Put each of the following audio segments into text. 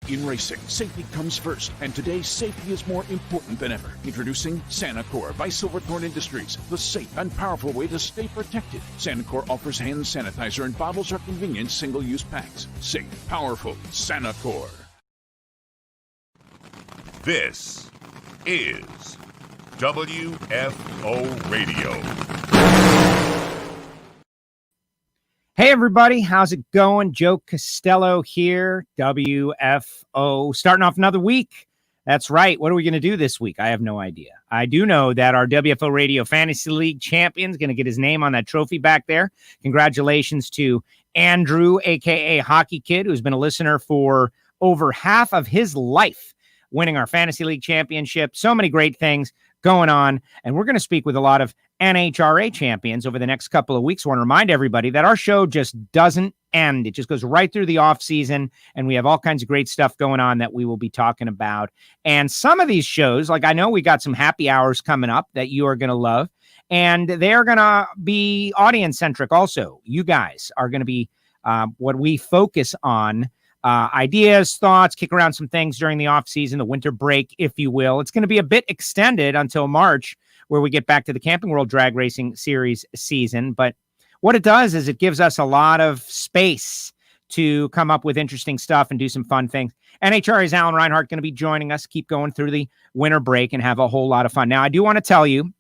In racing, safety comes first, and today safety is more important than ever. Introducing Sanacor by Silverthorne Industries, the safe and powerful way to stay protected. Sanacor offers hand sanitizer in bottles or convenient single-use packs. Safe, powerful, Sanacor. This is WFO Radio. Hey everybody, how's it going? Joe Castello here, WFO, starting off another week. That's right. What are we going to do this week? I have no idea. I do know that our WFO Radio Fantasy League champion is going to get his name on that trophy back there. Congratulations to Andrew, a.k.a. Hockey Kid, who's been a listener for over half of his life, winning our Fantasy League championship. So many great things going on, and we're going to speak with a lot of NHRA champions over the next couple of weeks. I want to remind everybody that our show just doesn't end. It just goes right through the off season, and we have all kinds of great stuff going on that we will be talking about. And some of these shows, like I know we got some happy hours coming up that you are going to love, and they're going to be audience centric also. You guys are going to be what we focus on. Ideas, thoughts, kick around some things during the off season, the winter break, if you will. It's going to be a bit extended until March, where we get back to the Camping World Drag Racing Series season. But what it does is it gives us a lot of space to come up with interesting stuff and do some fun things. NHRA's Alan Reinhart going to be joining us, keep going through the winter break and have a whole lot of fun. Now, I do want to tell you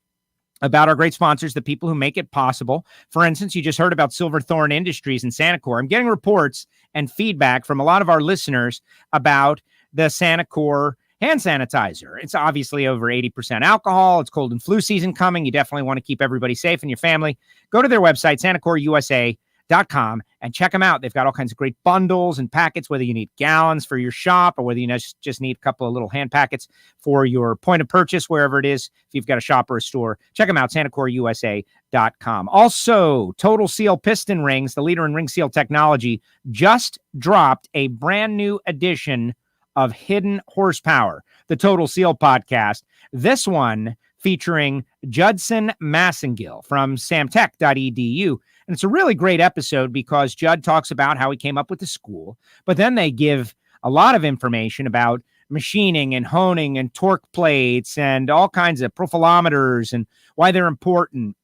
about our great sponsors, the people who make it possible. For instance, you just heard about Silverthorne Industries and Sanacor. I'm getting reports and feedback from a lot of our listeners about the Sanacor hand sanitizer. It's obviously over 80% alcohol. It's cold and flu season coming. You definitely want to keep everybody safe and your family. Go to their website, SanacorUSA.com, and check them out. They've got all kinds of great bundles and packets, whether you need gallons for your shop or whether you just need a couple of little hand packets for your point of purchase, wherever it is. If you've got a shop or a store, check them out, SanacorUSA.com. Also, Total Seal Piston Rings, the leader in ring seal technology, just dropped a brand new edition of Hidden Horsepower, the Total Seal podcast. This one featuring Judson Massengill from samtech.edu. And it's a really great episode because Judd talks about how he came up with the school, but then they give a lot of information about machining and honing and torque plates and all kinds of profilometers and why they're important.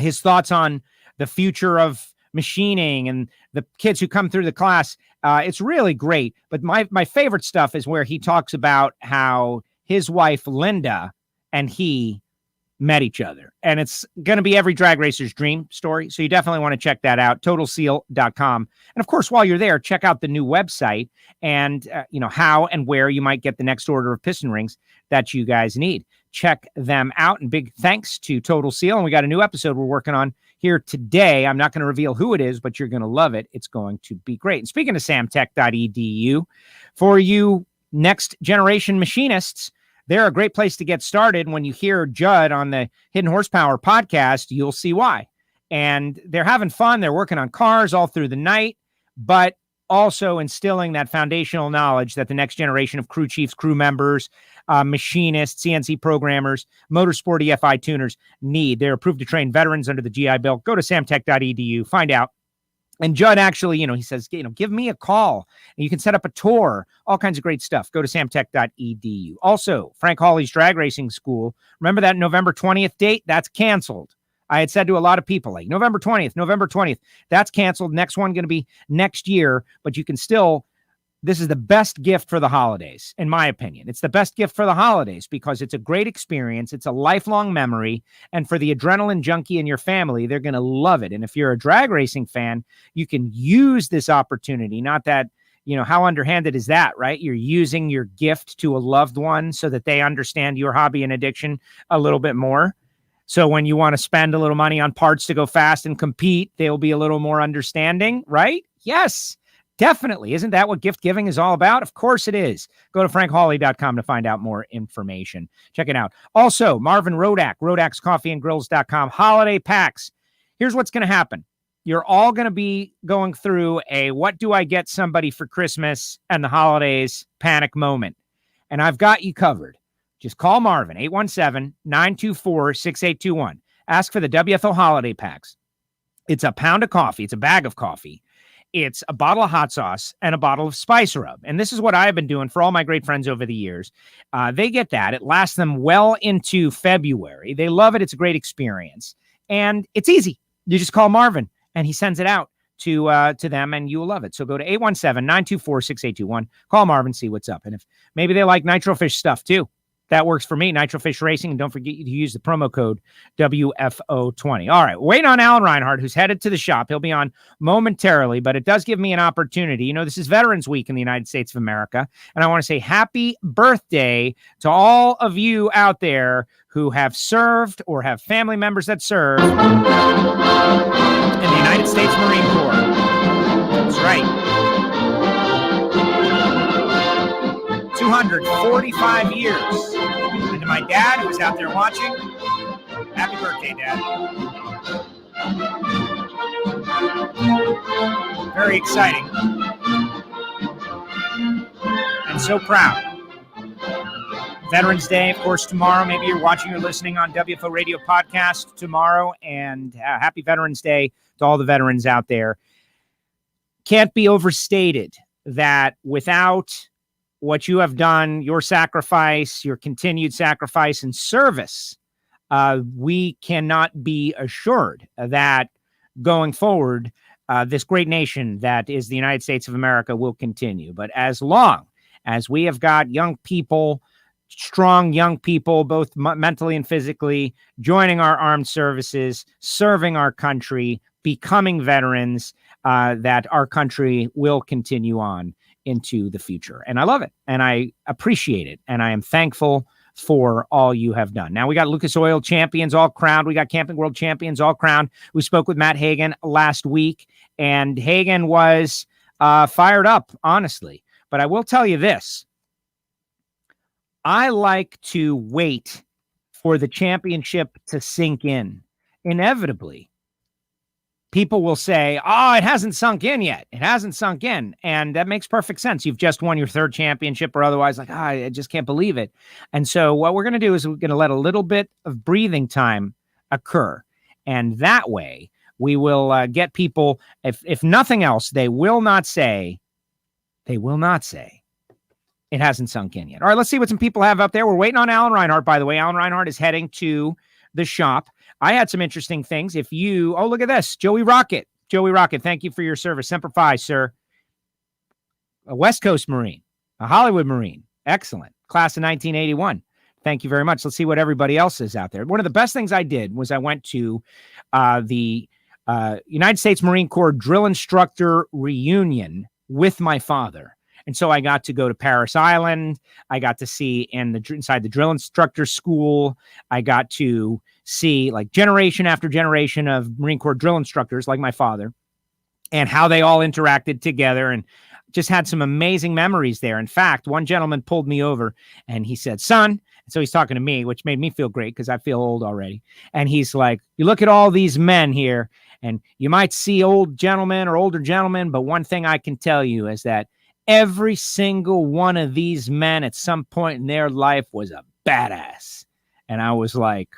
His thoughts on the future of machining and the kids who come through the class. It's really great. But my favorite stuff is where he talks about how his wife, Linda, and he met each other. And it's going to be every drag racer's dream story. So you definitely want to check that out, totalseal.com. And of course, while you're there, check out the new website and, how and where you might get the next order of piston rings that you guys need. Check them out. And big thanks to Total Seal. And we got a new episode we're working on here today. I'm not going to reveal who it is, but you're going to love it. It's going to be great. And speaking of samtech.edu, for you next generation machinists, they're a great place to get started. When you hear Judd on the Hidden Horsepower podcast, you'll see why. And they're having fun. They're working on cars all through the night, but also instilling that foundational knowledge that the next generation of crew chiefs, crew members, machinists, CNC programmers, motorsport EFI tuners need. They're approved to train veterans under the GI Bill. Go to samtech.edu, find out. And Judd actually, he says, give me a call and you can set up a tour, all kinds of great stuff. Go to samtech.edu. Also, Frank Hawley's Drag Racing School. Remember that November 20th date? That's canceled. I had said to a lot of people, like November 20th, that's canceled. Next one going to be next year, but you can still, this is the best gift for the holidays, in my opinion. It's the best gift for the holidays because it's a great experience. It's a lifelong memory. And for the adrenaline junkie in your family, they're going to love it. And if you're a drag racing fan, you can use this opportunity. Not that, how underhanded is that, right? You're using your gift to a loved one so that they understand your hobby and addiction a little bit more. So when you want to spend a little money on parts to go fast and compete, they'll be a little more understanding, right? Yes. Definitely. Isn't that what gift giving is all about? Of course it is. Go to frankhawley.com to find out more information. Check it out. Also, Marvin Rodak, rodakscoffeeandgrills.com, holiday packs. Here's what's going to happen. You're all going to be going through a what do I get somebody for Christmas and the holidays panic moment. And I've got you covered. Just call Marvin, 817-924-6821. Ask for the WFO holiday packs. It's a pound of coffee. It's a bag of coffee. It's a bottle of hot sauce and a bottle of spice rub. And this is what I've been doing for all my great friends over the years. They get that. It lasts them well into February. They love it. It's a great experience. And it's easy. You just call Marvin and he sends it out to them, and you will love it. So go to 817-924-6821. Call Marvin, see what's up. And if maybe they like Nitrofish stuff too, that works for me. Nitrofish Racing. And don't forget to use the promo code WFO20. All right. Waiting on Alan Reinhart, who's headed to the shop. He'll be on momentarily, but it does give me an opportunity. You know, this is Veterans Week in the United States of America. And I want to say happy birthday to all of you out there who have served or have family members that serve in the United States Marine Corps. That's right. 245 years. And to my dad, who was out there watching, happy birthday, Dad. Very exciting. And so proud. Veterans Day, of course, tomorrow. Maybe you're watching or listening on WFO Radio Podcast tomorrow. And happy Veterans Day to all the veterans out there. Can't be overstated that without what you have done, your sacrifice, your continued sacrifice and service, we cannot be assured that going forward, this great nation that is the United States of America will continue. But as long as we have got young people, strong young people, both mentally and physically, joining our armed services, serving our country, becoming veterans, that our country will continue on into the future. And I love it. And I appreciate it. And I am thankful for all you have done. Now we got Lucas Oil champions all crowned. We got Camping World champions all crowned. We spoke with Matt Hagan last week, and Hagan was fired up, honestly. But I will tell you this. I like to wait for the championship to sink in. Inevitably, people will say, oh, it hasn't sunk in yet. It hasn't sunk in. And that makes perfect sense. You've just won your third championship or otherwise, like, I just can't believe it. And so what we're going to do is we're going to let a little bit of breathing time occur. And that way we will get people, if nothing else, they will not say it hasn't sunk in yet. All right, let's see what some people have up there. We're waiting on Alan Reinhart, by the way. Alan Reinhart is heading to the shop. I had some interesting things. Oh, look at this. Joey Rocket, thank you for your service. Semper Fi, sir. A West Coast Marine, a Hollywood Marine. Excellent. Class of 1981. Thank you very much. Let's see what everybody else is out there. One of the best things I did was I went to the United States Marine Corps drill instructor reunion with my father. And so I got to go to Paris Island. I got to see inside the drill instructor school. I got to see like generation after generation of Marine Corps drill instructors like my father and how they all interacted together, and just had some amazing memories there. In fact, one gentleman pulled me over and he said, son, so he's talking to me, which made me feel great because I feel old already. And he's like, you look at all these men here and you might see old gentlemen or older gentlemen, but one thing I can tell you is that every single one of these men at some point in their life was a badass. And I was like,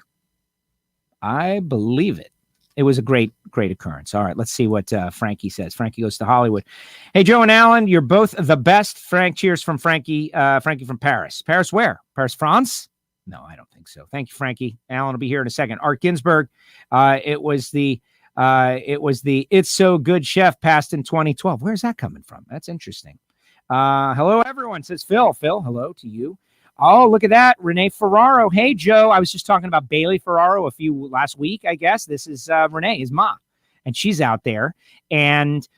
I believe it. It was a great occurrence. All right, let's see what Frankie says. Frankie goes to Hollywood. Hey, Joe and Alan, you're both the best. Frank, cheers from Frankie. Frankie from Paris. Paris where? Paris, France? No, I don't think so. Thank you, Frankie. Alan will be here in a second. Art Ginsburg. It was the It's So Good Chef passed in 2012. Where's that coming from? That's interesting. Hello, everyone, says Phil. Phil, hello to you. Oh, look at that. Renee Ferraro. Hey, Joe. I was just talking about Bailey Ferraro last week, I guess. This is Renee, his mom. And she's out there. And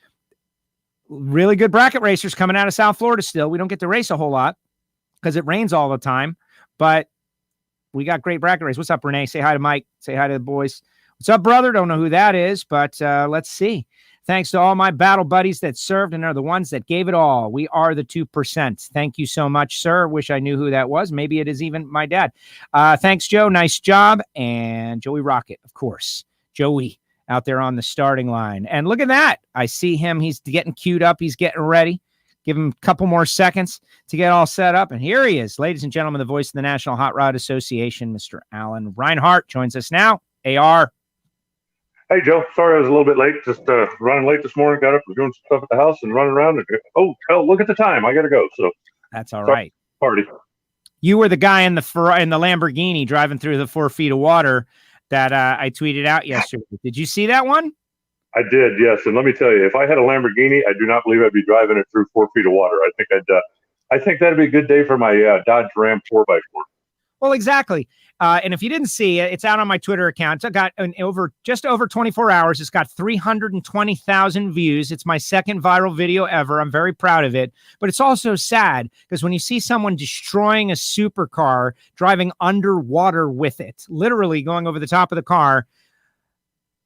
really good bracket racers coming out of South Florida still. We don't get to race a whole lot because it rains all the time. But we got great bracket racers. What's up, Renee? Say hi to Mike. Say hi to the boys. What's up, brother? Don't know who that is, but let's see. Thanks to all my battle buddies that served and are the ones that gave it all. We are the 2%. Thank you so much, sir. Wish I knew who that was. Maybe it is even my dad. Thanks, Joe. Nice job. And Joey Rocket, of course. Joey out there on the starting line. And look at that. I see him. He's getting queued up. He's getting ready. Give him a couple more seconds to get all set up. And here he is, ladies and gentlemen, the voice of the National Hot Rod Association, Mr. Alan Reinhart, joins us now. AR. Hey, Joe. Sorry I was a little bit late. Just running late this morning. Got up, was doing some stuff at the house and running around. And, oh, hell, look at the time. I got to go. So That's all sorry, right. party. You were the guy in the Lamborghini driving through the 4 feet of water that I tweeted out yesterday. Did you see that one? I did, yes. And let me tell you, if I had a Lamborghini, I do not believe I'd be driving it through 4 feet of water. I think that'd be a good day for my Dodge Ram 4x4. Well, exactly. And if you didn't see it, it's out on my Twitter account. It's got just over 24 hours. It's got 320,000 views. It's my second viral video ever. I'm very proud of it. But it's also sad because when you see someone destroying a supercar, driving underwater with it, literally going over the top of the car,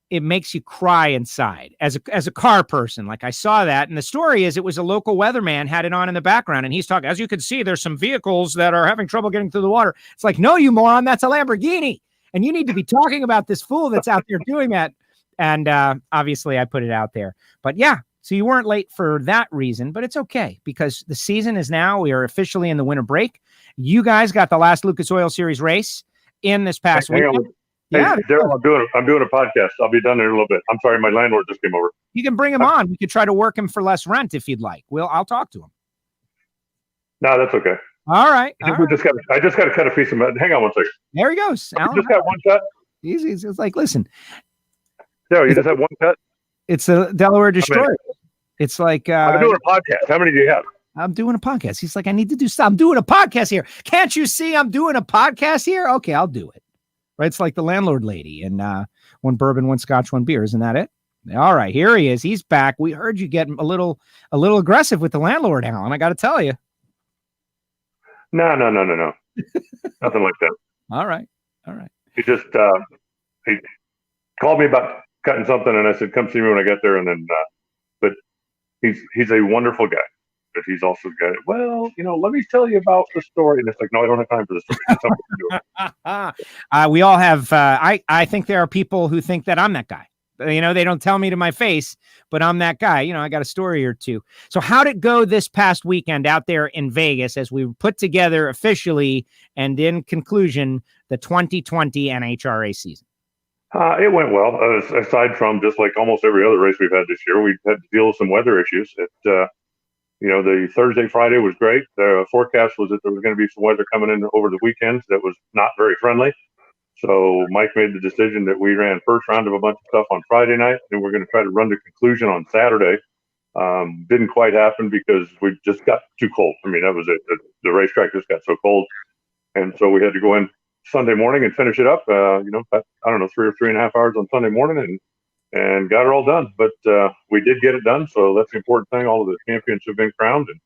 it makes you cry inside as a car person. Like I saw that. And the story is it was a local weatherman had it on in the background. And he's talking, as you can see, there's some vehicles that are having trouble getting through the water. It's like, no, you moron, that's a Lamborghini. And you need to be talking about this fool that's out there doing that. And obviously I put it out there. But yeah, so you weren't late for that reason, but it's okay because the season is now, we are officially in the winter break. You guys got the last Lucas Oil Series race in this past week. Yeah, hey, Daryl, I'm doing a podcast. I'll be done in a little bit. I'm sorry, my landlord just came over. You can bring him on. We could try to work him for less rent if you'd like. I'll talk to him. No, that's okay. All right. I just got to cut a piece of meat. Hang on one second. There he goes. Alan, just got one cut. He's like, listen. Daryl, you just have one cut. It's a Delaware Destroyer. It's like I'm doing a podcast. How many do you have? I'm doing a podcast. He's like, I need to do stuff. I'm doing a podcast here. Can't you see I'm doing a podcast here? Okay, I'll do it. Right? It's like the landlord lady and one bourbon, one scotch, one beer. Isn't that it? All right, here he is. He's back. We heard you get a little aggressive with the landlord, Alan. I got to tell you. No. Nothing like that. All right. He just he called me about cutting something, and I said, "Come see me when I get there." And then, but he's a wonderful guy. But he's also got, well, let me tell you about the story. And it's like, no, I don't have time for the story. That's we all have, I think there are people who think that I'm that guy. They don't tell me to my face, but I'm that guy. I got a story or two. So how'd it go this past weekend out there in Vegas as we put together officially and in conclusion, the 2020 NHRA season? It went well, aside from just like almost every other race we've had this year. We had to deal with some weather issues. The Thursday, Friday was great. The forecast was that there was going to be some weather coming in over the weekend that was not very friendly. So Mike made the decision that we ran first round of a bunch of stuff on Friday night, and we're going to try to run to conclusion on Saturday. Didn't quite happen because we just got too cold. I mean, that was it. The racetrack just got so cold. And so we had to go in Sunday morning and finish it up, I don't know, 3 or 3.5 hours on Sunday morning and got it all done. But we did get it done, so that's the important thing. All of the champions have been crowned, and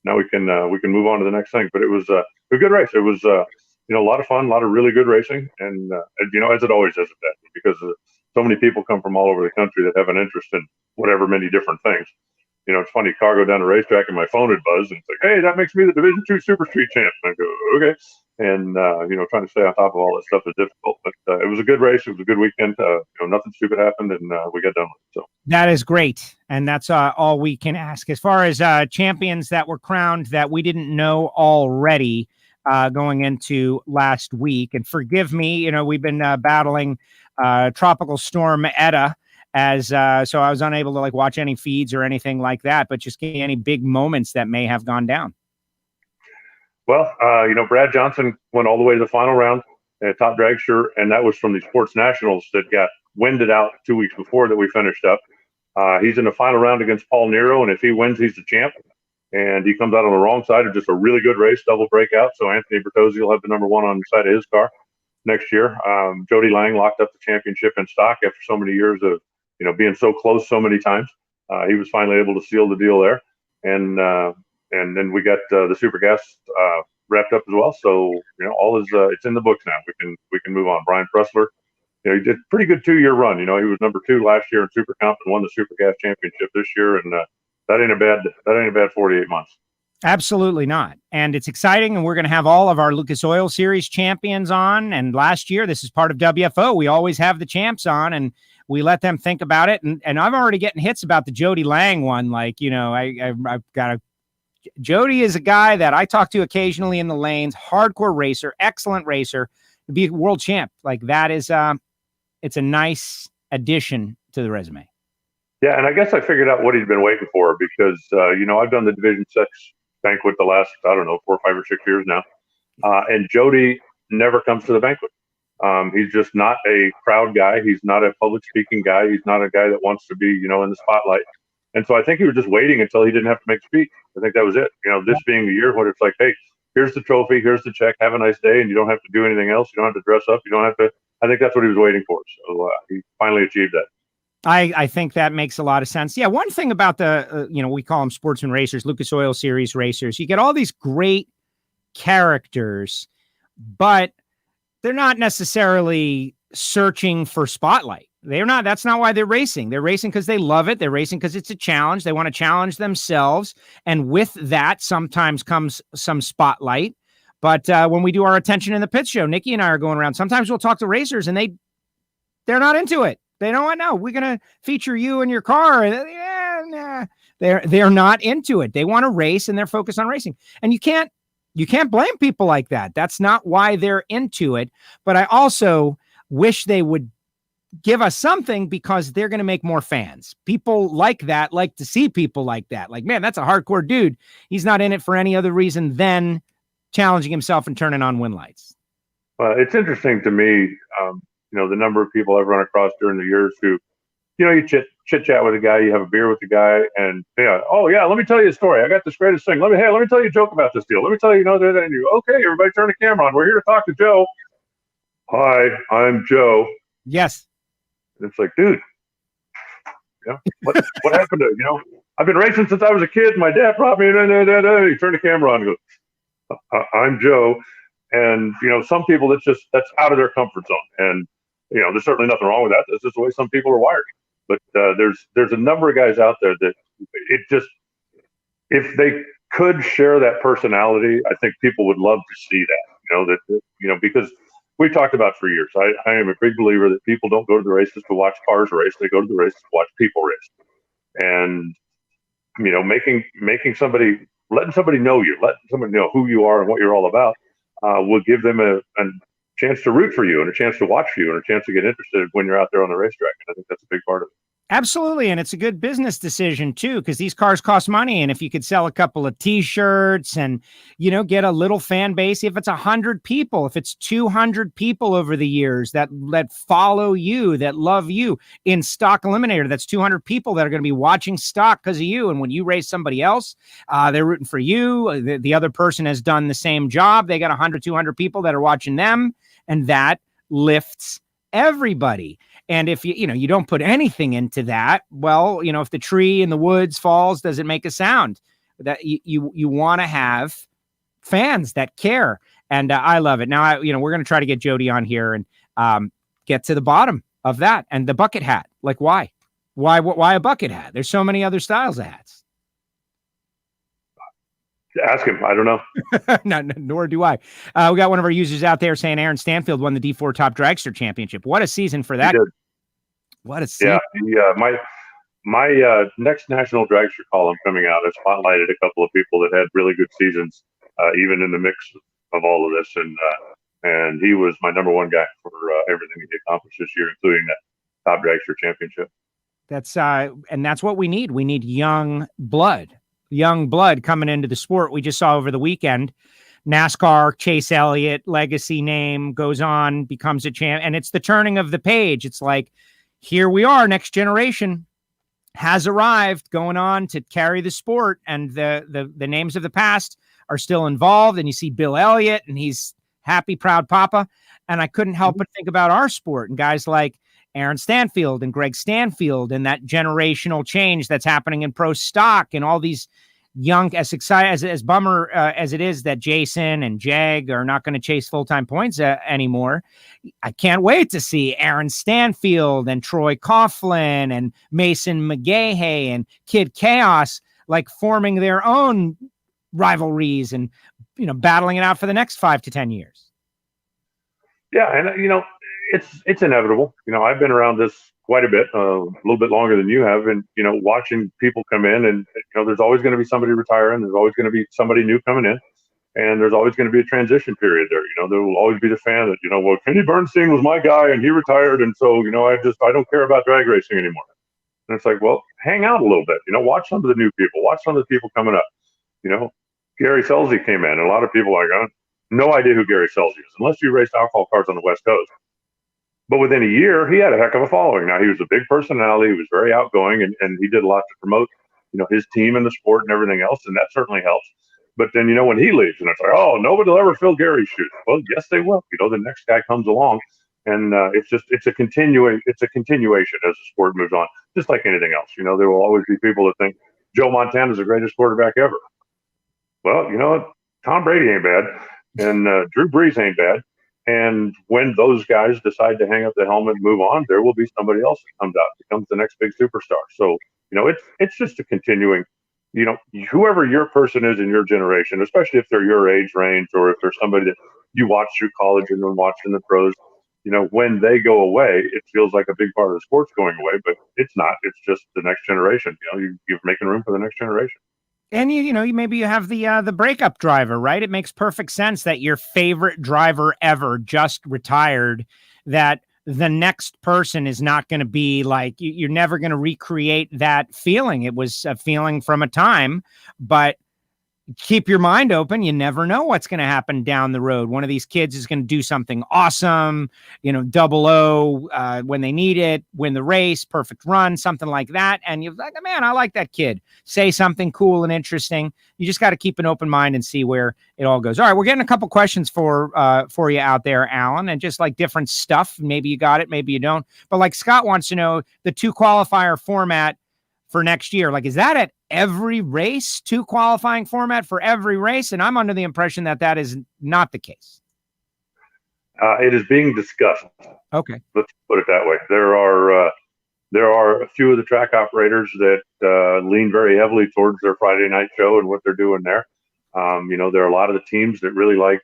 now we can move on to the next thing. But it was a good race. It was a lot of fun, a lot of really good racing, and as it always is at that, because so many people come from all over the country that have an interest in whatever many different things. It's funny, car go down the racetrack and my phone would buzz and it's like, hey, that makes me the Division II Super Street champ. And I go, okay. And, trying to stay on top of all that stuff is difficult, but it was a good race. It was a good weekend. Nothing stupid happened and we got done with it. So that is great. And that's all we can ask. As far as champions that were crowned that we didn't know already going into last week, and forgive me, we've been battling Tropical Storm Eta. So I was unable to watch any feeds or anything like that, but just any big moments that may have gone down. Well, Brad Johnson went all the way to the final round at Top Dragster, and that was from the Sports Nationals that got winded out 2 weeks before that we finished up. He's in the final round against Paul Nero, and if he wins, he's the champ. And he comes out on the wrong side of just a really good race, double breakout. So Anthony Bertozzi will have the number 1 on the side of his car next year. Jody Lang locked up the championship in stock after so many years of being so close so many times. He was finally able to seal the deal there. And then we got the Super Gas wrapped up as well. So, all is it's in the books now. We can move on. Brian Pressler, he did a pretty good 2-year run. He was number 2 last year in Super Comp and won the Super Gas championship this year. And that ain't a bad 48 months. Absolutely not. And it's exciting. And we're going to have all of our Lucas Oil Series champions on. And last year, this is part of WFO. We always have the champs on and we let them think about it. And I'm already getting hits about the Jody Lang one. I've got Jody is a guy that I talk to occasionally in the lanes, hardcore racer, excellent racer, to be a world champ. That is, it's a nice addition to the resume. Yeah, and I guess I figured out what he'd been waiting for because, I've done the Division 6 banquet the last, 4, 5, or 6 years now. And Jody never comes to the banquet. He's just not a crowd guy. He's not a public speaking guy. He's not a guy that wants to be, in the spotlight. And so I think he was just waiting until he didn't have to make a speech. I think that was it. This being the year when it's like, hey, here's the trophy, here's the check, have a nice day, and you don't have to do anything else. You don't have to dress up. You don't have to. I think that's what he was waiting for. So he finally achieved that. I think that makes a lot of sense. Yeah, one thing about the, we call them sportsman racers, Lucas Oil Series racers, you get all these great characters, but they're not necessarily searching for spotlight. That's not why they're racing. They're racing because they love it. They're racing because it's a challenge. They want to challenge themselves. And with that, sometimes comes some spotlight. But when we do our Attention in the Pit show, Nikki and I are going around. Sometimes we'll talk to racers and they're not into it. They don't want, no, we're going to feature you in your car. Yeah, nah. They're not into it. They want to race and they're focused on racing. And you can't blame people like that. That's not why they're into it. But I also wish they would give us something because they're going to make more fans. People like that, like to see people like that. Like, man, that's a hardcore dude. He's not in it for any other reason than challenging himself and turning on win lights. Well, it's interesting to me, the number of people I've run across during the years who, you chit chat with a guy, you have a beer with the guy, and oh yeah, let me tell you a story. I got this greatest thing. Let me tell you a joke about this deal. Let me tell you, that. And you, okay, everybody, turn the camera on. We're here to talk to Joe. Hi, I'm Joe. Yes. And it's like, dude, what happened to I've been racing since I was a kid. My dad brought me. You turn the camera on and goes, I'm Joe. And some people that's out of their comfort zone. And there's certainly nothing wrong with that. That's just the way some people are wired. But there's a number of guys out there that if they could share that personality, I think people would love to see that. Because we talked about for years. I am a big believer that people don't go to the races to watch cars race. They go to the races to watch people race. And making somebody, letting somebody know you, letting somebody know who you are and what you're all about, will give them a chance to root for you and a chance to watch you and a chance to get interested when you're out there on the racetrack. And I think that's a big part of it. Absolutely. And it's a good business decision too, because these cars cost money. And if you could sell a couple of t-shirts and, get a little fan base, if it's 100 people, if it's 200 people over the years that follow you, that love you in Stock Eliminator, that's 200 people that are going to be watching stock because of you. And when you race somebody else, they're rooting for you. The other person has done the same job. They got 100, 200 people that are watching them, and that lifts everybody. And if you don't put anything into that, well, if the tree in the woods falls, does it make a sound? That you want to have fans that care. And I love it. Now, we're going to try to get Jody on here and get to the bottom of that. And the bucket hat, like why a bucket hat? There's so many other styles of hats. Ask him. I don't know. No, nor do I. We got one of our users out there saying Aaron Stanfield won the D4 Top Dragster Championship. What a season for that. What a season. Yeah. My next national dragster column coming out, I spotlighted a couple of people that had really good seasons, even in the mix of all of this. And he was my number one guy for everything he accomplished this year, including that Top Dragster Championship. That's what we need. We need young blood coming into the sport. We just saw over the weekend, NASCAR, Chase Elliott, legacy name, goes on, becomes a champ. And it's the turning of the page. It's like, here we are, next generation has arrived, going on to carry the sport. And the names of the past are still involved. And you see Bill Elliott, and he's happy, proud papa. And I couldn't help but think about our sport and guys like Aaron Stanfield and Greg Stanfield and that generational change that's happening in pro stock and all these young, as excited as bummer as it is that Jason and Jag are not going to chase full-time points anymore. I can't wait to see Aaron Stanfield and Troy Coughlin and Mason McGahey and Kid Chaos like forming their own rivalries and battling it out for the next 5 to 10 years. Yeah, and it's inevitable. I've been around this quite a bit, a little bit longer than you have, and watching people come in, and there's always going to be somebody retiring. There's always going to be somebody new coming in, And there's always going to be a transition period there. There will always be the fan that, well, Kenny Bernstein was my guy and he retired. And so, I don't care about drag racing anymore. And it's like, well, hang out a little bit, watch some of the new people, watch some of the people coming up. Gary Selsey came in, and a lot of people are like, no idea who Gary Selsey is, unless you raced alcohol cars on the West Coast. But within a year, he had a heck of a following. Now, he was a big personality. He was very outgoing, and he did a lot to promote, his team and the sport and everything else, and that certainly helps. But then, when he leaves, and it's like, oh, nobody will ever fill Gary's shoes. Well, yes, they will. The next guy comes along, and it's a continuation as the sport moves on, just like anything else. There will always be people that think Joe Montana is the greatest quarterback ever. Well, Tom Brady ain't bad, and Drew Brees ain't bad. And when those guys decide to hang up the helmet and move on, there will be somebody else that comes out, becomes the next big superstar. So, it's just a continuing, whoever your person is in your generation, especially if they're your age range, or if there's somebody that you watch through college and then watch in the pros, when they go away, it feels like a big part of the sport's going away, but it's not. It's just the next generation. You're making room for the next generation. And maybe you have the breakup driver, right? It makes perfect sense that your favorite driver ever just retired, that the next person is not going to be like, you're never going to recreate that feeling. It was a feeling from a time, but keep your mind open. You never know what's going to happen down the road. One of these kids is going to do something awesome, 00 when they need it, win the race, perfect run, something like that. And you're like, man, I like that kid. Say something cool and interesting. You just got to keep an open mind and see where it all goes. All right, we're getting a couple questions for you out there, Alan, and just like different stuff. Maybe you got it, maybe you don't. But like Scott wants to know the 2 qualifier format for next year. Like, is that at every race, 2 qualifying format for every race? And I'm under the impression that is not the case. It is being discussed. Okay. Let's put it that way. There are a few of the track operators that lean very heavily towards their Friday night show and what they're doing there. There are a lot of the teams that really like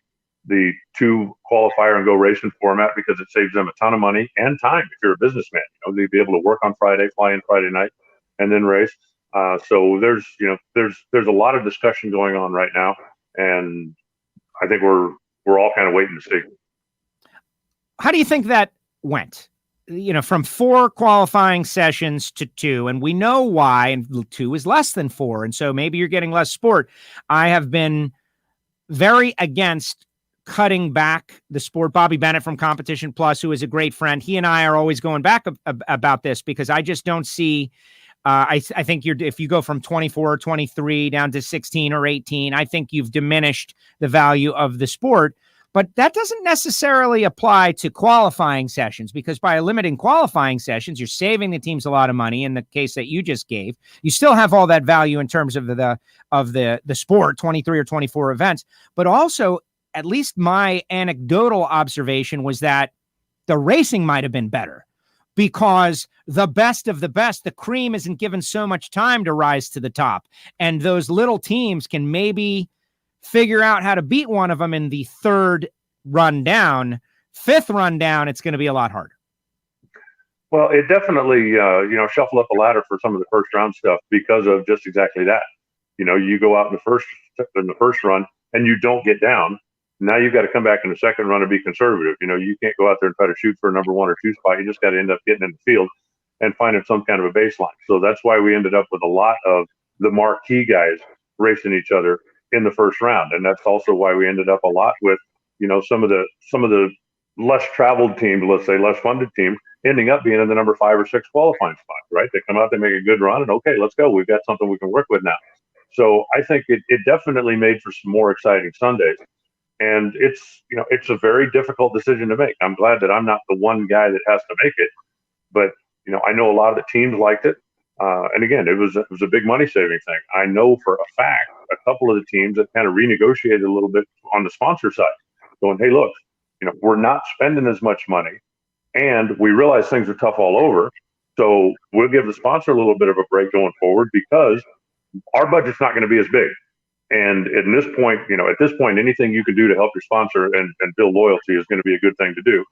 the 2 qualifier and go racing format because it saves them a ton of money and time. If you're a businessman, they'd be able to work on Friday, fly in Friday night, and then race. So there's a lot of discussion going on right now, and I think we're all kind of waiting to see. How do you think that went? From 4 qualifying sessions to 2, and we know why, and 2 is less than 4, and so maybe you're getting less sport. I have been very against cutting back the sport. Bobby Bennett from Competition Plus, who is a great friend, he and I are always going back about this because I just don't see. I think if you go from 24 or 23 down to 16 or 18, I think you've diminished the value of the sport. But that doesn't necessarily apply to qualifying sessions, because by limiting qualifying sessions, you're saving the teams a lot of money. In the case that you just gave, you still have all that value in terms of the sport, 23 or 24 events. But also, at least my anecdotal observation was that the racing might have been better, because the best of the best, the cream, isn't given so much time to rise to the top. And those little teams can maybe figure out how to beat one of them in the 3rd run down. 5th run down, it's going to be a lot harder. Well, it definitely, shuffle up the ladder for some of the first round stuff because of just exactly that. You go out in the first run and you don't get down. Now you've got to come back in the second run and be conservative. You can't go out there and try to shoot for a number 1 or 2 spot. You just got to end up getting in the field and finding some kind of a baseline. So that's why we ended up with a lot of the marquee guys racing each other in the first round. And that's also why we ended up a lot with, some of the less traveled teams, let's say less funded teams, ending up being in the number 5 or 6 qualifying spot, right? They come out, they make a good run, and okay, let's go. We've got something we can work with now. So I think it definitely made for some more exciting Sundays. And it's a very difficult decision to make. I'm glad that I'm not the one guy that has to make it, but I know a lot of the teams liked it. And again, it was a big money saving thing. I know for a fact a couple of the teams that kind of renegotiated a little bit on the sponsor side, going, hey, look, we're not spending as much money, and we realize things are tough all over. So we'll give the sponsor a little bit of a break going forward because our budget's not going to be as big. And at this point, anything you can do to help your sponsor and build loyalty is going to be a good thing to do.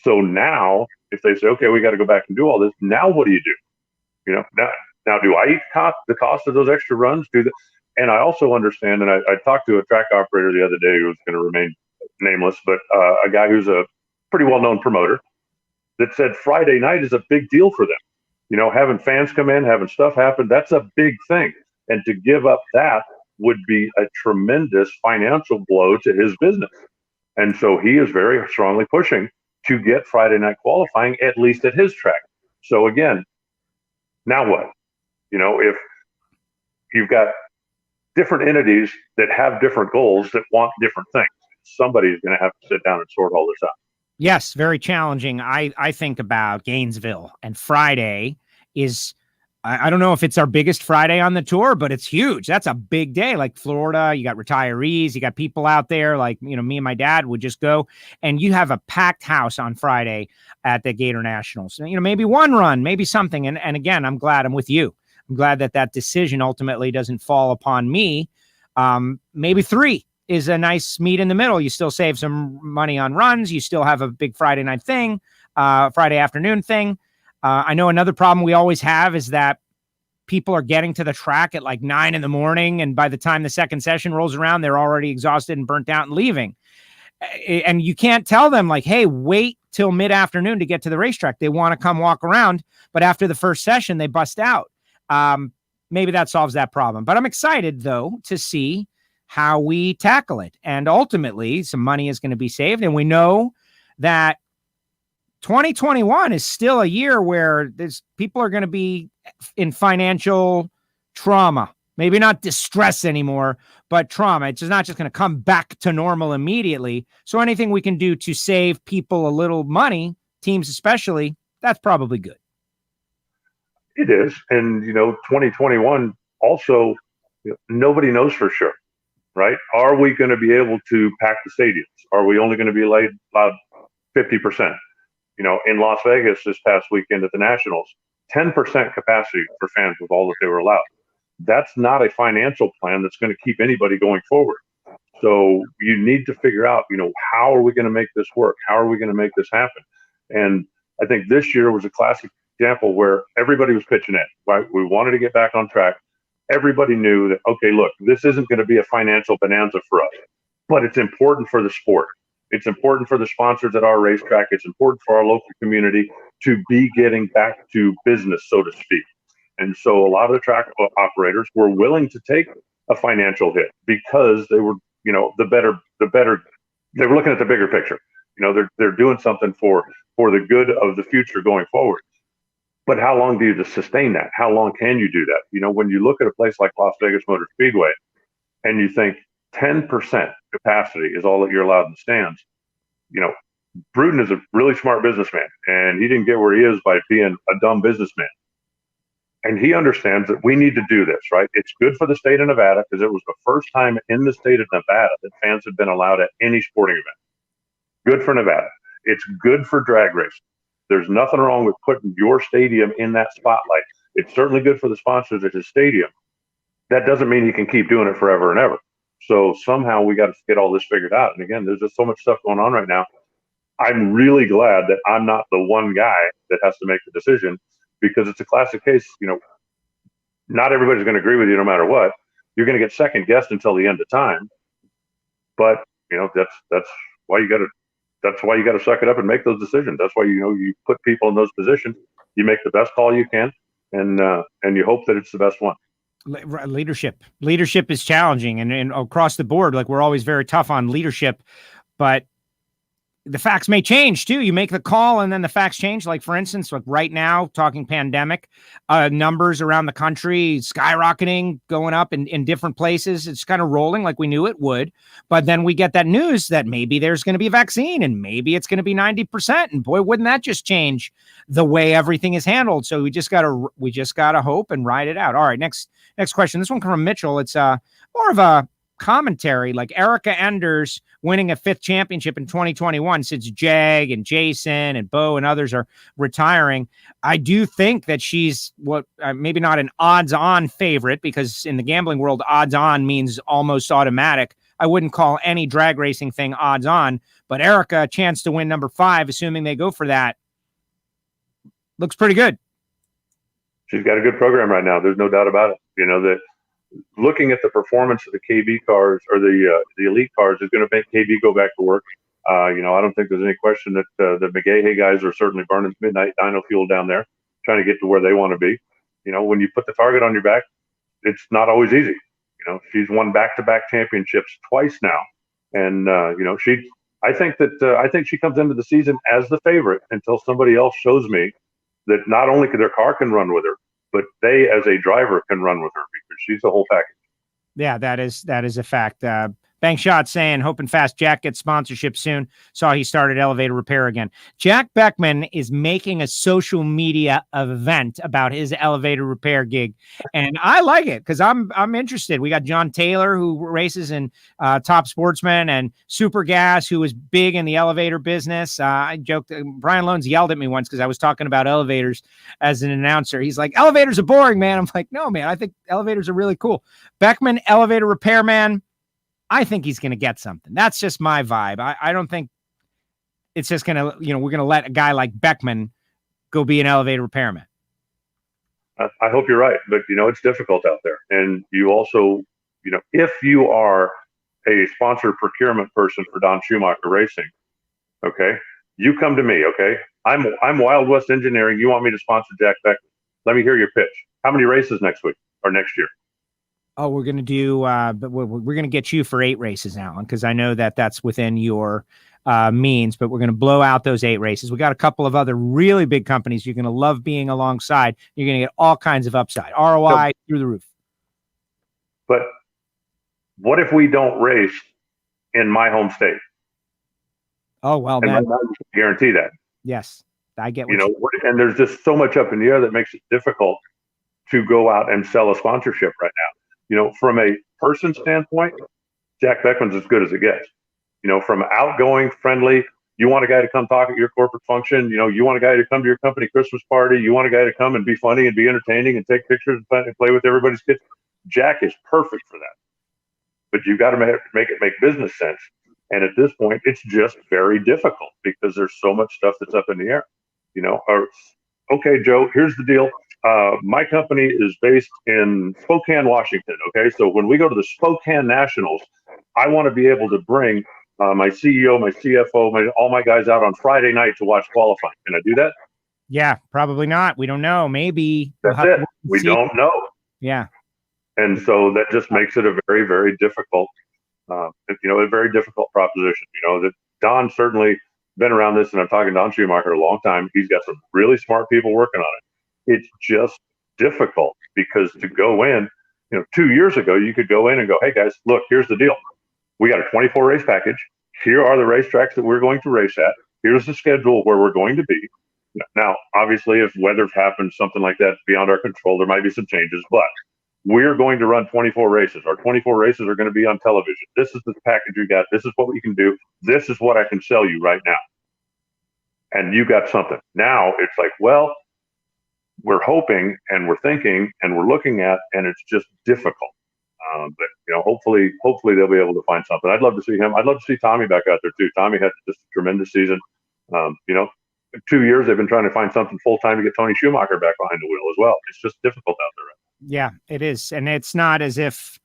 So now, if they say, okay, we got to go back and do all this, now what do you do? Now do I eat the cost of those extra runs? And I also understand, and I talked to a track operator the other day who was going to remain nameless, but a guy who's a pretty well-known promoter that said Friday night is a big deal for them. You know, having fans come in, having stuff happen, that's a big thing. And to give up that would be a tremendous financial blow to his business. And so he is very strongly pushing to get Friday night qualifying, at least at his track. So again, now what? You know, if you've got different entities that have different goals that want different things, somebody's going to have to sit down and sort all this out. Yes, very challenging. I think about Gainesville, and Friday is, I don't know if it's our biggest Friday on the tour, but it's huge. That's a big day. Like Florida, you got retirees, you got people out there like, you know, me and my dad would just go, and you have a packed house on Friday at the Gator Nationals. You know, maybe one run, maybe something. And again, I'm glad I'm with you. I'm glad that decision ultimately doesn't fall upon me. Maybe 3 is a nice meet in the middle. You still save some money on runs. You still have a big Friday night thing, Friday afternoon thing. I know another problem we always have is that people are getting to the track at like 9 a.m. and by the time the second session rolls around, they're already exhausted and burnt out and leaving. And you can't tell them like, hey, wait till mid-afternoon to get to the racetrack. They want to come walk around, but after the first session, they bust out. Maybe that solves that problem. But I'm excited, though, to see how we tackle it. And ultimately, some money is going to be saved. And we know that 2021 is still a year where people are going to be in financial trauma, maybe not distress anymore, but trauma. It's just not just going to come back to normal immediately. So anything we can do to save people a little money, teams especially, that's probably good. It is. And, you know, 2021 also, you know, nobody knows for sure, right? Are we going to be able to pack the stadiums? Are we only going to be allowed 50%? You know, in Las Vegas this past weekend at the Nationals, 10% capacity for fans was all that they were allowed. That's not a financial plan that's going to keep anybody going forward. So you need to figure out, you know, how are we going to make this work? How are we going to make this happen? And I think this year was a classic example where everybody was pitching in, right? We wanted to get back on track. Everybody knew that, okay, look, this isn't going to be a financial bonanza for us, but it's important for the sport. It's important for the sponsors at our racetrack. It's important for our local community to be getting back to business, so to speak. And so a lot of the track operators were willing to take a financial hit because they were, you know, they were looking at the bigger picture. You know, they're doing something for the good of the future going forward. But how long do you just sustain that? How long can you do that? You know, when you look at a place like Las Vegas Motor Speedway and you think 10% capacity is all that you're allowed in the stands, you know, Bruton is a really smart businessman, and he didn't get where he is by being a dumb businessman. And he understands that we need to do this, right? It's good for the state of Nevada because it was the first time in the state of Nevada that fans had been allowed at any sporting event. Good for Nevada. It's good for drag racing. There's nothing wrong with putting your stadium in that spotlight. It's certainly good for the sponsors at his stadium. That doesn't mean you can keep doing it forever and ever. So somehow we got to get all this figured out. And again, there's just so much stuff going on right now. I'm really glad that I'm not the one guy that has to make the decision, because it's a classic case. You know, not everybody's going to agree with you no matter what. You're going to get second guessed until the end of time. But, you know, that's why you got to suck it up and make those decisions. That's why, you know, you put people in those positions. You make the best call you can, and you hope that it's the best one. Leadership is challenging, and across the board, like, we're always very tough on leadership, but the facts may change too. You make the call and then the facts change. Like, for instance, like right now, talking pandemic, numbers around the country skyrocketing, going up in different places. It's kind of rolling like we knew it would. But then we get that news that maybe there's going to be a vaccine and maybe it's going to be 90%. And boy, wouldn't that just change the way everything is handled? So we just gotta hope and ride it out. All right, next question. This one comes from Mitchell. It's more of a commentary, like Erica Enders winning a 5th championship in 2021 since Jag and Jason and Bo and others are retiring. I do think that she's maybe not an odds-on favorite, because in the gambling world, odds-on means almost automatic. I wouldn't call any drag racing thing odds-on, but Erica, a chance to win number 5, assuming they go for that, looks pretty good. She's got a good program right now. There's no doubt about it. You know, that looking at the performance of the KB cars or the elite cars is going to make KB go back to work. I don't think there's any question that the McGahey guys are certainly burning midnight dyno fuel down there, trying to get to where they want to be. When you put the target on your back, it's not always easy. She's won back-to-back championships twice now, and I think she comes into the season as the favorite until somebody else shows me that not only their car can run with her, but they as a driver can run with her, because she's the whole package. Yeah, that is a fact. Bank Shot saying, hoping Fast Jack gets sponsorship soon. Saw he started elevator repair again. Jack Beckman is making a social media event about his elevator repair gig, and I like it because I'm interested. We got John Taylor, who races in Top Sportsman, and Super Gas, who is big in the elevator business. I joked. Brian Loans yelled at me once because I was talking about elevators as an announcer. He's like, "Elevators are boring, man." I'm like, "No, man. I think elevators are really cool." Beckman, elevator repairman. I think he's going to get something. That's just my vibe. I don't think it's just going to, we're going to let a guy like Beckman go be an elevator repairman. I hope you're right, but it's difficult out there. And you also, if you are a sponsored procurement person for Don Schumacher Racing, okay, you come to me, okay? I'm Wild West Engineering. You want me to sponsor Jack Beckman? Let me hear your pitch. How many races next week or next year? Oh, we're going to do, but we're going to get you for 8 races, Alan, because I know that that's within your means, but we're going to blow out those 8 races. We got a couple of other really big companies you're going to love being alongside. You're going to get all kinds of upside, ROI through the roof. But what if we don't race in my home state? Oh, well, and man. I guarantee that. Yes, I get what and there's just so much up in the air that makes it difficult to go out and sell a sponsorship right now. From a person standpoint, Jack Beckman's as good as it gets. From outgoing, friendly, you want a guy to come talk at your corporate function. You want a guy to come to your company Christmas party. You want a guy to come and be funny and be entertaining and take pictures and play with everybody's kids. Jack is perfect for that. But you've got to make it make business sense. And at this point, it's just very difficult because there's so much stuff that's up in the air. Okay, Joe, here's the deal. My company is based in Spokane, Washington. Okay, so when we go to the Spokane Nationals, I want to be able to bring my CEO, my CFO, all my guys out on Friday night to watch qualifying. Can I do that? Yeah, probably not. We don't know. Maybe. That's it. We don't know. Yeah. And so that just makes it a very, very difficult, a very difficult proposition. That Don certainly been around this, and I'm talking to Don Schumacher a long time. He's got some really smart people working on it. It's just difficult because to go in, 2 years ago, you could go in and go, hey guys, look, here's the deal. We got a 24 race package. Here are the racetracks that we're going to race at. Here's the schedule where we're going to be. Now, obviously, if weather happens, something like that beyond our control, there might be some changes, but we're going to run 24 races. Our 24 races are going to be on television. This is the package you got. This is what we can do. This is what I can sell you right now. And you got something. Now it's like, well, we're hoping and we're thinking and we're looking at, and it's just difficult. But hopefully they'll be able to find something. I'd love to see him. I'd love to see Tommy back out there too. Tommy had just a tremendous season. 2 years they've been trying to find something full time to get Tony Schumacher back behind the wheel as well. It's just difficult out there. Yeah, it is, and it's not as if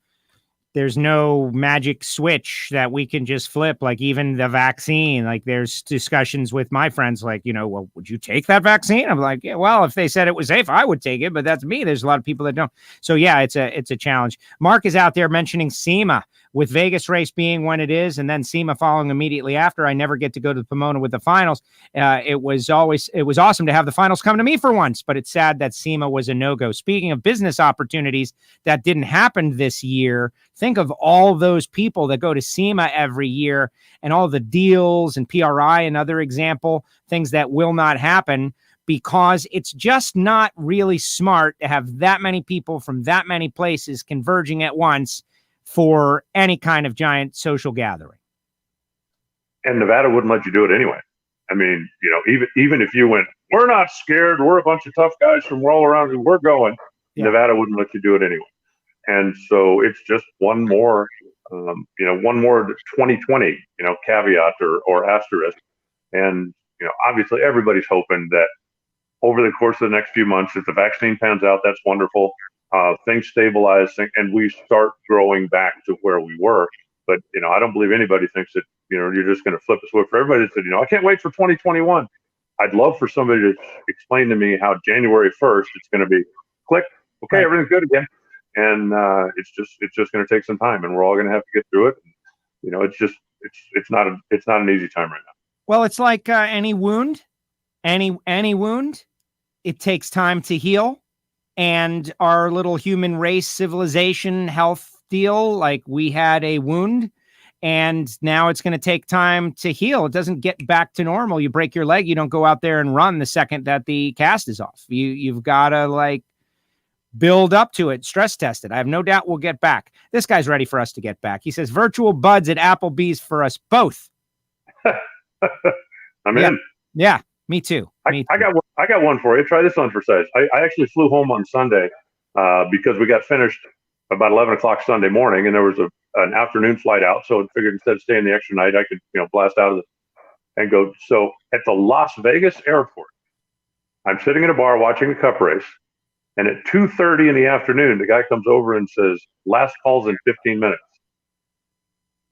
there's no magic switch that we can just flip, like even the vaccine. Like there's discussions with my friends like, well, would you take that vaccine? I'm like, yeah, well, if they said it was safe, I would take it, but that's me. There's a lot of people that don't. So yeah, it's a challenge. Mark is out there mentioning SEMA, with Vegas race being when it is, and then SEMA following immediately after. I never get to go to Pomona with the finals. It was awesome to have the finals come to me for once, but it's sad that SEMA was a no-go. Speaking of business opportunities that didn't happen this year, think of all those people that go to SEMA every year and all the deals and PRI, another example, things that will not happen because it's just not really smart to have that many people from that many places converging at once for any kind of giant social gathering. And Nevada wouldn't let you do it anyway. I mean, even if you went, we're not scared, we're a bunch of tough guys from all around and we're going, yeah. Nevada wouldn't let you do it anyway. And so it's just one more 2020, caveat or asterisk. And, obviously everybody's hoping that over the course of the next few months, if the vaccine pans out, that's wonderful. things stabilize, and we start growing back to where we were. But, I don't believe anybody thinks that, you're just going to flip the switch. For everybody that said, I can't wait for 2021. I'd love for somebody to explain to me how January 1st it's going to be click. Okay, Right. everything's good again. And it's just going to take some time, and we're all going to have to get through it. And, it's not an easy time right now. Well, it's like any wound, any wound, it takes time to heal. And our little human race civilization health deal, like we had a wound and now it's going to take time to heal. It doesn't get back to normal. You break your leg, you don't go out there and run the second that the cast is off. You've got to build up to it, stress test it. I have no doubt we'll get back. This guy's ready for us to get back. He says virtual buds at Applebee's for us both. I'm in. Yeah. Me too. I got one for you. Try this on for size. I actually flew home on Sunday because we got finished about 11 o'clock Sunday morning, and there was an afternoon flight out. So I figured instead of staying the extra night, I could blast out of and go. So at the Las Vegas airport, I'm sitting in a bar watching a cup race, and at 2:30 in the afternoon, the guy comes over and says, "Last call's in 15 minutes."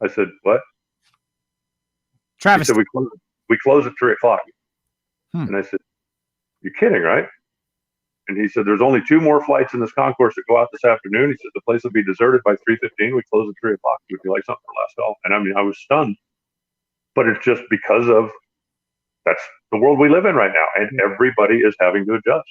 I said, "What?" Travis he said, "We close at 3 o'clock." And I said, "You're kidding, right?" And he said, "There's only 2 more flights in this concourse that go out this afternoon." He said, "The place will be deserted by 3:15. We close at 3 o'clock. Would you like something for last call?" And I mean, I was stunned. But it's just because of that's the world we live in right now, and everybody is having to adjust.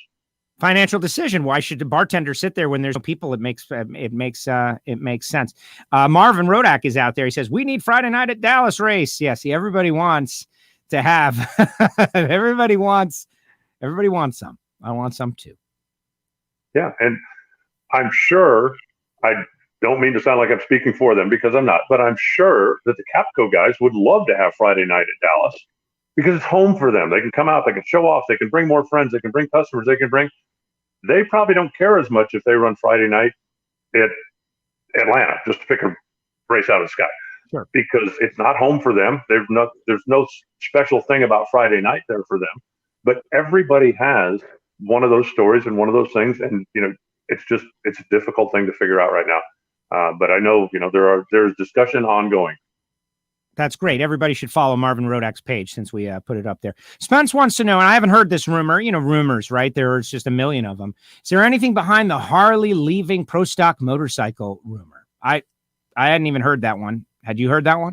Financial decision. Why should the bartender sit there when there's no people? It makes sense. Marvin Rodak is out there. He says, "We need Friday night at Dallas race." Yeah, see, everybody wants to have everybody wants some. I want some too. Yeah, and I'm sure, I don't mean to sound like I'm speaking for them because I'm not, but I'm sure that the Capco guys would love to have Friday night at Dallas because it's home for them. They can come out, they can show off, they can bring more friends, they can bring customers, they probably don't care as much if they run Friday night at Atlanta, just to pick a race out of the sky. Sure. Because it's not home for them. There's no special thing about Friday night there for them. But everybody has one of those stories and one of those things, and it's a difficult thing to figure out right now. But I know there's discussion ongoing. That's great. Everybody should follow Marvin Rodak's page since we put it up there. Spence wants to know, and I haven't heard this rumor. Rumors, right? There's just a million of them. Is there anything behind the Harley leaving Pro Stock motorcycle rumor? I hadn't even heard that one. Had you heard that one?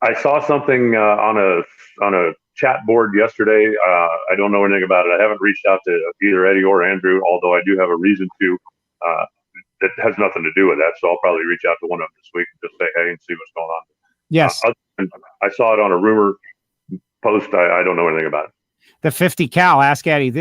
I saw something on a chat board yesterday. I don't know anything about it. I haven't reached out to either Eddie or Andrew, although I do have a reason to. That has nothing to do with that. So I'll probably reach out to one of them this week and just say hey and see what's going on. Yes. I saw it on a rumor post. I don't know anything about it. The 50 cal. Ask Eddie.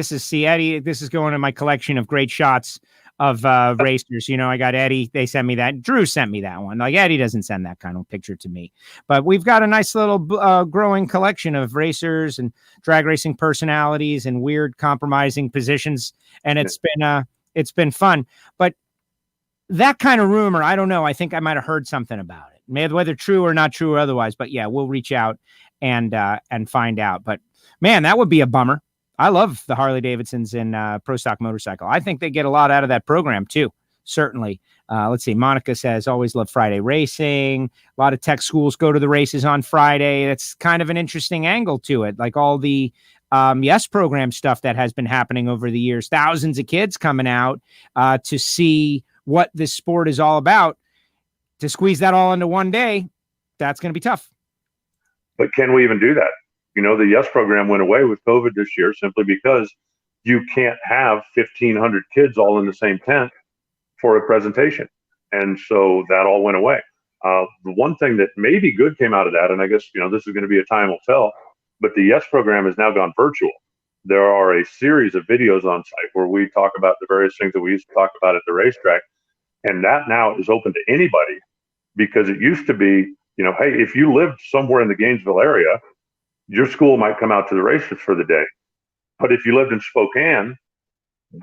Eddie. This is going in my collection of great shots of racers. I got Eddie. They sent me that. Drew sent me that one. Like Eddie doesn't send that kind of picture to me, but we've got a nice little growing collection of racers and drag racing personalities and weird compromising positions. And it's been fun, but that kind of rumor, I don't know. I think I might've heard something about it, whether true or not true or otherwise, but yeah, we'll reach out and find out. But man, that would be a bummer. I love the Harley Davidsons in Pro Stock Motorcycle. I think they get a lot out of that program too. Certainly. Let's see. Monica says, always love Friday racing. A lot of tech schools go to the races on Friday. That's kind of an interesting angle to it. Like all the Yes program stuff that has been happening over the years. Thousands of kids coming out to see what this sport is all about. To squeeze that all into one day, that's going to be tough. But can we even do that? The Yes program went away with COVID this year simply because you can't have 1,500 kids all in the same tent for a presentation. And so that all went away. The one thing that maybe good came out of that, and I guess, this is going to be a time will tell, but the Yes program has now gone virtual. There are a series of videos on site where we talk about the various things that we used to talk about at the racetrack. And that now is open to anybody because it used to be, hey, if you lived somewhere in the Gainesville area, your school might come out to the races for the day. But if you lived in Spokane,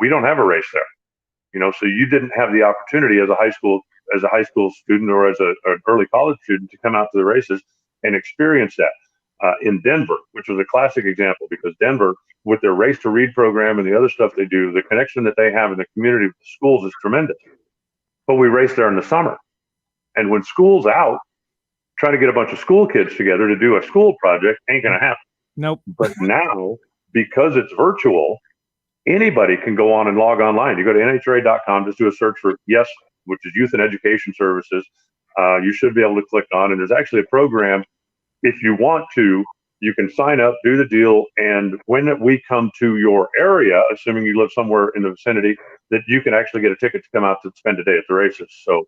we don't have a race there. So you didn't have the opportunity as a high school student or as an early college student to come out to the races and experience that. in Denver, which was a classic example because Denver, with their Race to Read program and the other stuff they do, the connection that they have in the community with the schools is tremendous. But we race there in the summer. And when school's out, trying to get a bunch of school kids together to do a school project ain't going to happen. Nope. But now, because it's virtual, anybody can go on and log online. You go to NHRA.com, just do a search for YES, which is Youth and Education Services. You should be able to click on, and there's actually a program. If you want to, you can sign up, do the deal, and when we come to your area, assuming you live somewhere in the vicinity, that you can actually get a ticket to come out to spend a day at the races. So,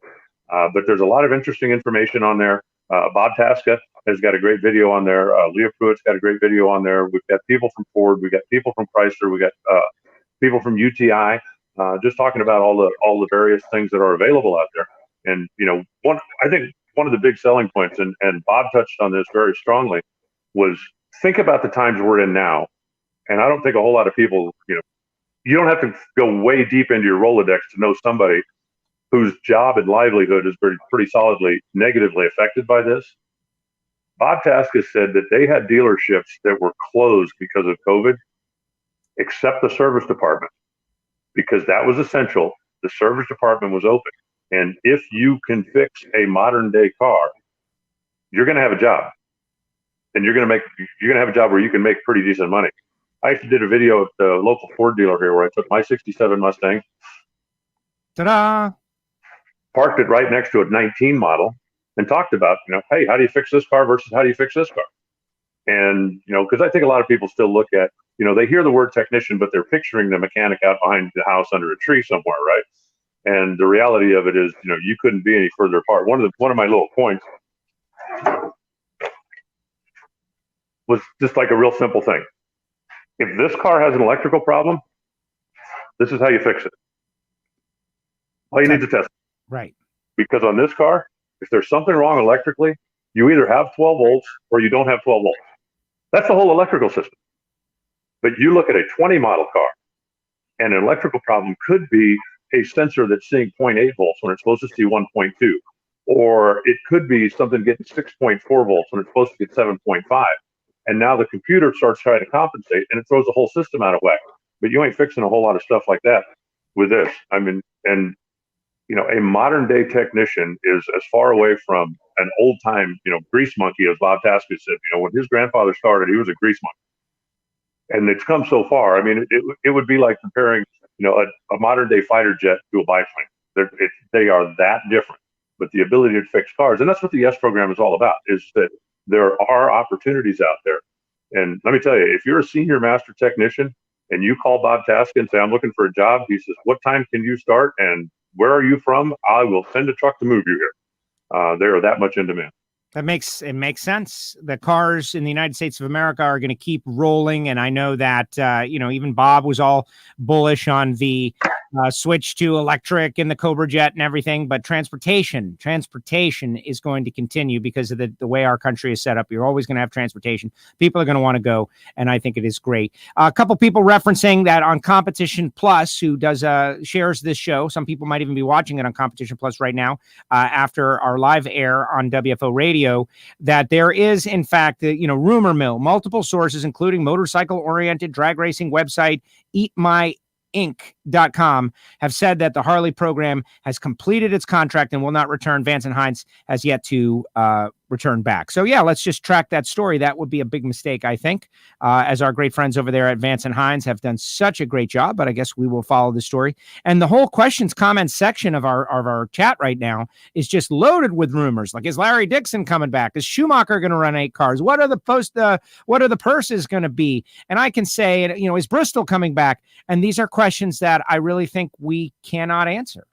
but there's a lot of interesting information on there. Bob Tasca has got a great video on there. Leah Pruitt's got a great video on there. We've got people from Ford, we've got people from Chrysler, we got people from UTI, just talking about all the various things that are available out there. And I think one of the big selling points, and Bob touched on this very strongly, was think about the times we're in now. And I don't think a whole lot of people, you don't have to go way deep into your Rolodex to know somebody whose job and livelihood is pretty solidly negatively affected by this. Bob Tasca said that they had dealerships that were closed because of COVID, except the service department, because that was essential. The service department was open. And if you can fix a modern day car, you're going to have a job, and you're going to have a job where you can make pretty decent money. I actually did a video at the local Ford dealer here where I took my 67 Mustang, Ta-da! parked it right next to a 19 model, and talked about, hey, how do you fix this car versus how do you fix this car? And, because I think a lot of people still look at, they hear the word technician, but they're picturing the mechanic out behind the house under a tree somewhere, right? And the reality of it is, you couldn't be any further apart. One of my little points was just like a real simple thing. If this car has an electrical problem, this is how you fix it. All you need to test it. Right. Because on this car, if there's something wrong electrically, you either have 12 volts or you don't have 12 volts. That's the whole electrical system. But you look at a 20 model car, and an electrical problem could be a sensor that's seeing 0.8 volts when it's supposed to see 1.2. Or it could be something getting 6.4 volts when it's supposed to get 7.5. And now the computer starts trying to compensate, and it throws the whole system out of whack. But you ain't fixing a whole lot of stuff like that with this. I mean, and a modern day technician is as far away from an old time, grease monkey, as Bob Tasca said. When his grandfather started, he was a grease monkey. And it's come so far. I mean, it would be like comparing, a modern day fighter jet to a biplane. They are that different. But the ability to fix cars, and that's what the YES program is all about, is that there are opportunities out there. And let me tell you, if you're a senior master technician and you call Bob Tasca and say, I'm looking for a job, he says, what time can you start? And where are you from? I will send a truck to move you here. They are that much in demand. It makes sense. The cars in the United States of America are going to keep rolling. And I know that, even Bob was all bullish on the switch to electric and the Cobra Jet and everything. But transportation is going to continue because of the way our country is set up. You're always going to have transportation. People are going to want to go. And I think it is great. A couple people referencing that on Competition Plus, who does shares this show. Some people might even be watching it on Competition Plus right now after our live air on WFO Radio. That there is, in fact, rumor mill, multiple sources, including motorcycle-oriented drag racing website EatMyInc.com, have said that the Harley program has completed its contract and will not return. Vance and Hines has yet to return back. So yeah, let's just track that story. That would be a big mistake, I think, as our great friends over there at Vance and Hines have done such a great job, but I guess we will follow the story. And the whole questions, comments section of our chat right now is just loaded with rumors. Like, is Larry Dixon coming back? Is Schumacher going to run 8 cars? What are the purses going to be? And I can say, is Bristol coming back? And these are questions that I really think we cannot answer.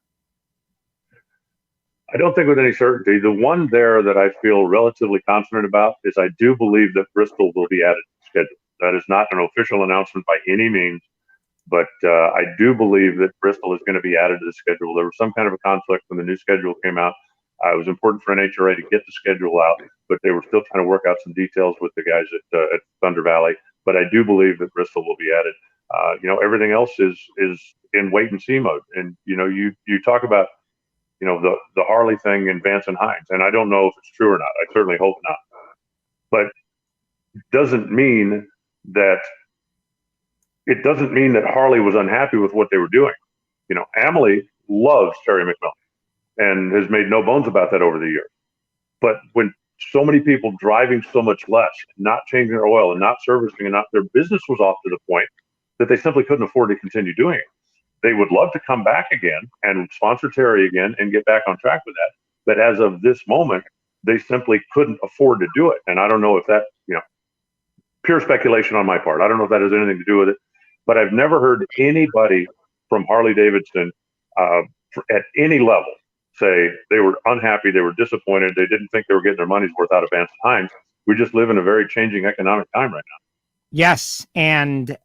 I don't think with any certainty. The one there that I feel relatively confident about is I do believe that Bristol will be added to the schedule. That is not an official announcement by any means, but I do believe that Bristol is going to be added to the schedule. There was some kind of a conflict when the new schedule came out. It was important for NHRA to get the schedule out, but they were still trying to work out some details with the guys at Thunder Valley. But I do believe that Bristol will be added. Everything else is in wait and see mode. And you talk about the Harley thing in Vance and Hines, and I don't know if it's true or not. I certainly hope not. But doesn't mean that Harley was unhappy with what they were doing. You know, Amalie loves Terry McMillan and has made no bones about that over the years. But when so many people driving so much less, not changing their oil and not servicing, and not, their business was off to the point that they simply couldn't afford to continue doing it. They would love to come back again and sponsor Terry again and get back on track with that. But as of this moment, they simply couldn't afford to do it. And I don't know if that, you know, pure speculation on my part. I don't know if that has anything to do with it, but I've never heard anybody from Harley Davidson at any level say they were unhappy, they were disappointed, they didn't think they were getting their money's worth out of Vance and Hines. We just live in a very changing economic time right now. Yes, and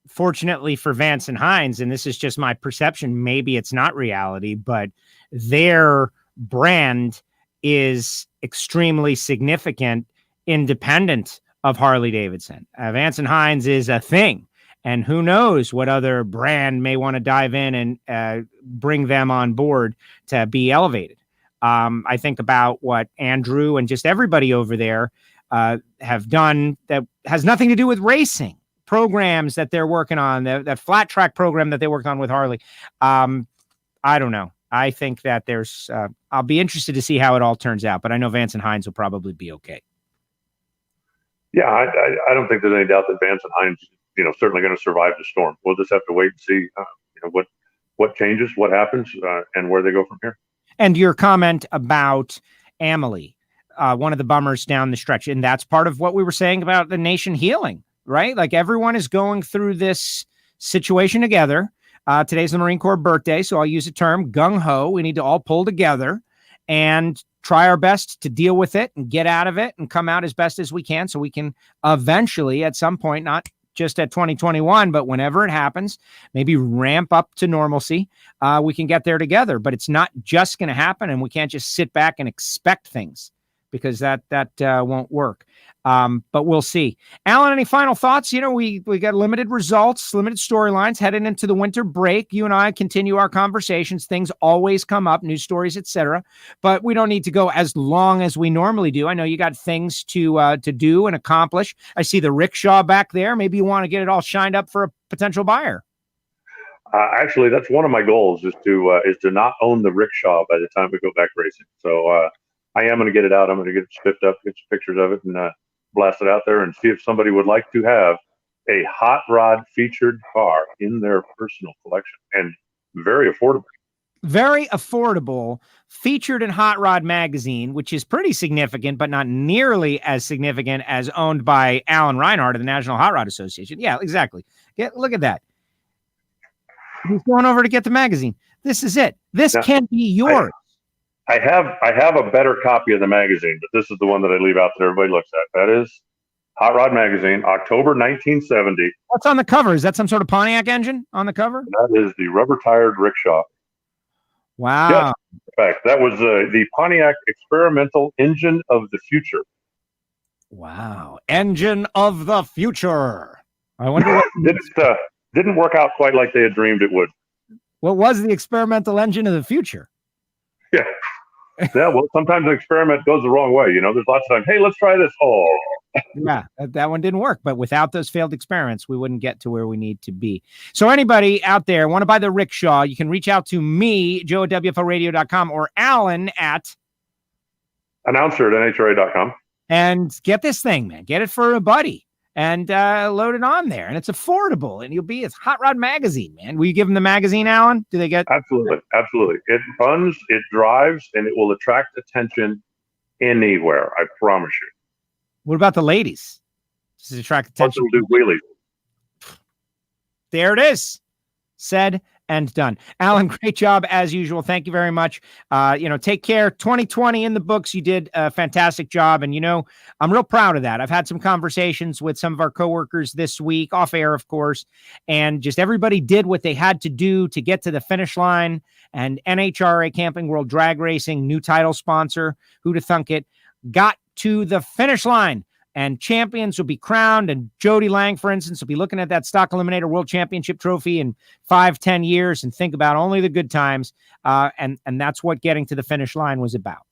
fortunately for Vance and Hines, and this is just my perception, maybe it's not reality, but their brand is extremely significant, independent of Harley Davidson. Vance and Hines is a thing, and who knows what other brand may want to dive in and bring them on board to be elevated. I think about what Andrew and just everybody over there have done that has nothing to do with racing. Programs that they're working on, that flat track program that they worked on with Harley. I don't know. I think that there's, I'll be interested to see how it all turns out, but I know Vance and Hines will probably be okay. Yeah, I don't think there's any doubt that Vance and Hines, you know, certainly going to survive the storm. We'll just have to wait and see, you know, what changes, what happens, and where they go from here. And your comment about Amalie, one of the bummers down the stretch, and that's part of what we were saying about the nation healing, right? Like everyone is going through this situation together. Today's the Marine Corps birthday, so I'll use a term, gung-ho. We need to all pull together and try our best to deal with it and get out of it and come out as best as we can so we can eventually, at some point, not just at 2021, but whenever it happens, maybe ramp up to normalcy. We can get there together, but it's not just going to happen, and we can't just sit back and expect things, because that won't work. But we'll see. Alan, any final thoughts? You know, we got limited results, limited storylines heading into the winter break. You and I continue our conversations. Things always come up, news stories, etc. But we don't need to go as long as we normally do. I know you got things to do and accomplish. I see the rickshaw back there. Maybe you want to get it all shined up for a potential buyer. Actually, that's one of my goals, is to not own the rickshaw by the time we go back racing. So I am going to get it out. I'm going to get it spiffed up, get some pictures of it, and blast it out there and see if somebody would like to have a hot rod featured car in their personal collection, and very affordable. Very affordable, featured in Hot Rod Magazine, which is pretty significant, but not nearly as significant as owned by Alan Reinhart of the National Hot Rod Association. Yeah, exactly. Look at that. He's going over to get the magazine. This is it. This can be yours. I have a better copy of the magazine, but this is the one that I leave out that everybody looks at. That is Hot Rod Magazine, October 1970. What's on the cover? Is that some sort of Pontiac engine on the cover? That is the rubber-tired rickshaw. Wow. Yes, in fact, that was the Pontiac Experimental Engine of the Future. Wow. Engine of the Future. I wonder what... didn't work out quite like they had dreamed it would. What was the experimental engine of the future? Yeah. Yeah, well, sometimes an experiment goes the wrong way. You know, there's lots of times, hey, let's try this. Oh. Yeah, that one didn't work. But without those failed experiments, we wouldn't get to where we need to be. So anybody out there want to buy the rickshaw, you can reach out to me, Joe at WFOradio.com, or Alan at announcer at NHRA.com. And get this thing, man. Get it for a buddy and load it on there. And it's affordable. And you'll be at Hot Rod Magazine, man. Will you give them the magazine, Alan? Do they get... Absolutely. Absolutely. It runs, it drives, and it will attract attention anywhere. I promise you. What about the ladies? Does it attract attention? Also do wheelies. There it is. Said and done. Alan, great job as usual. Thank you very much. Take care. 2020 in the books. You did a fantastic job. And, I'm real proud of that. I've had some conversations with some of our coworkers this week, off air, of course, and just everybody did what they had to do to get to the finish line. And NHRA Camping World Drag Racing, new title sponsor, who'd have thunk it, got to the finish line. And champions will be crowned. And Jody Lang, for instance, will be looking at that Stock Eliminator World Championship trophy in 5-10 years and think about only the good times. And that's what getting to the finish line was about.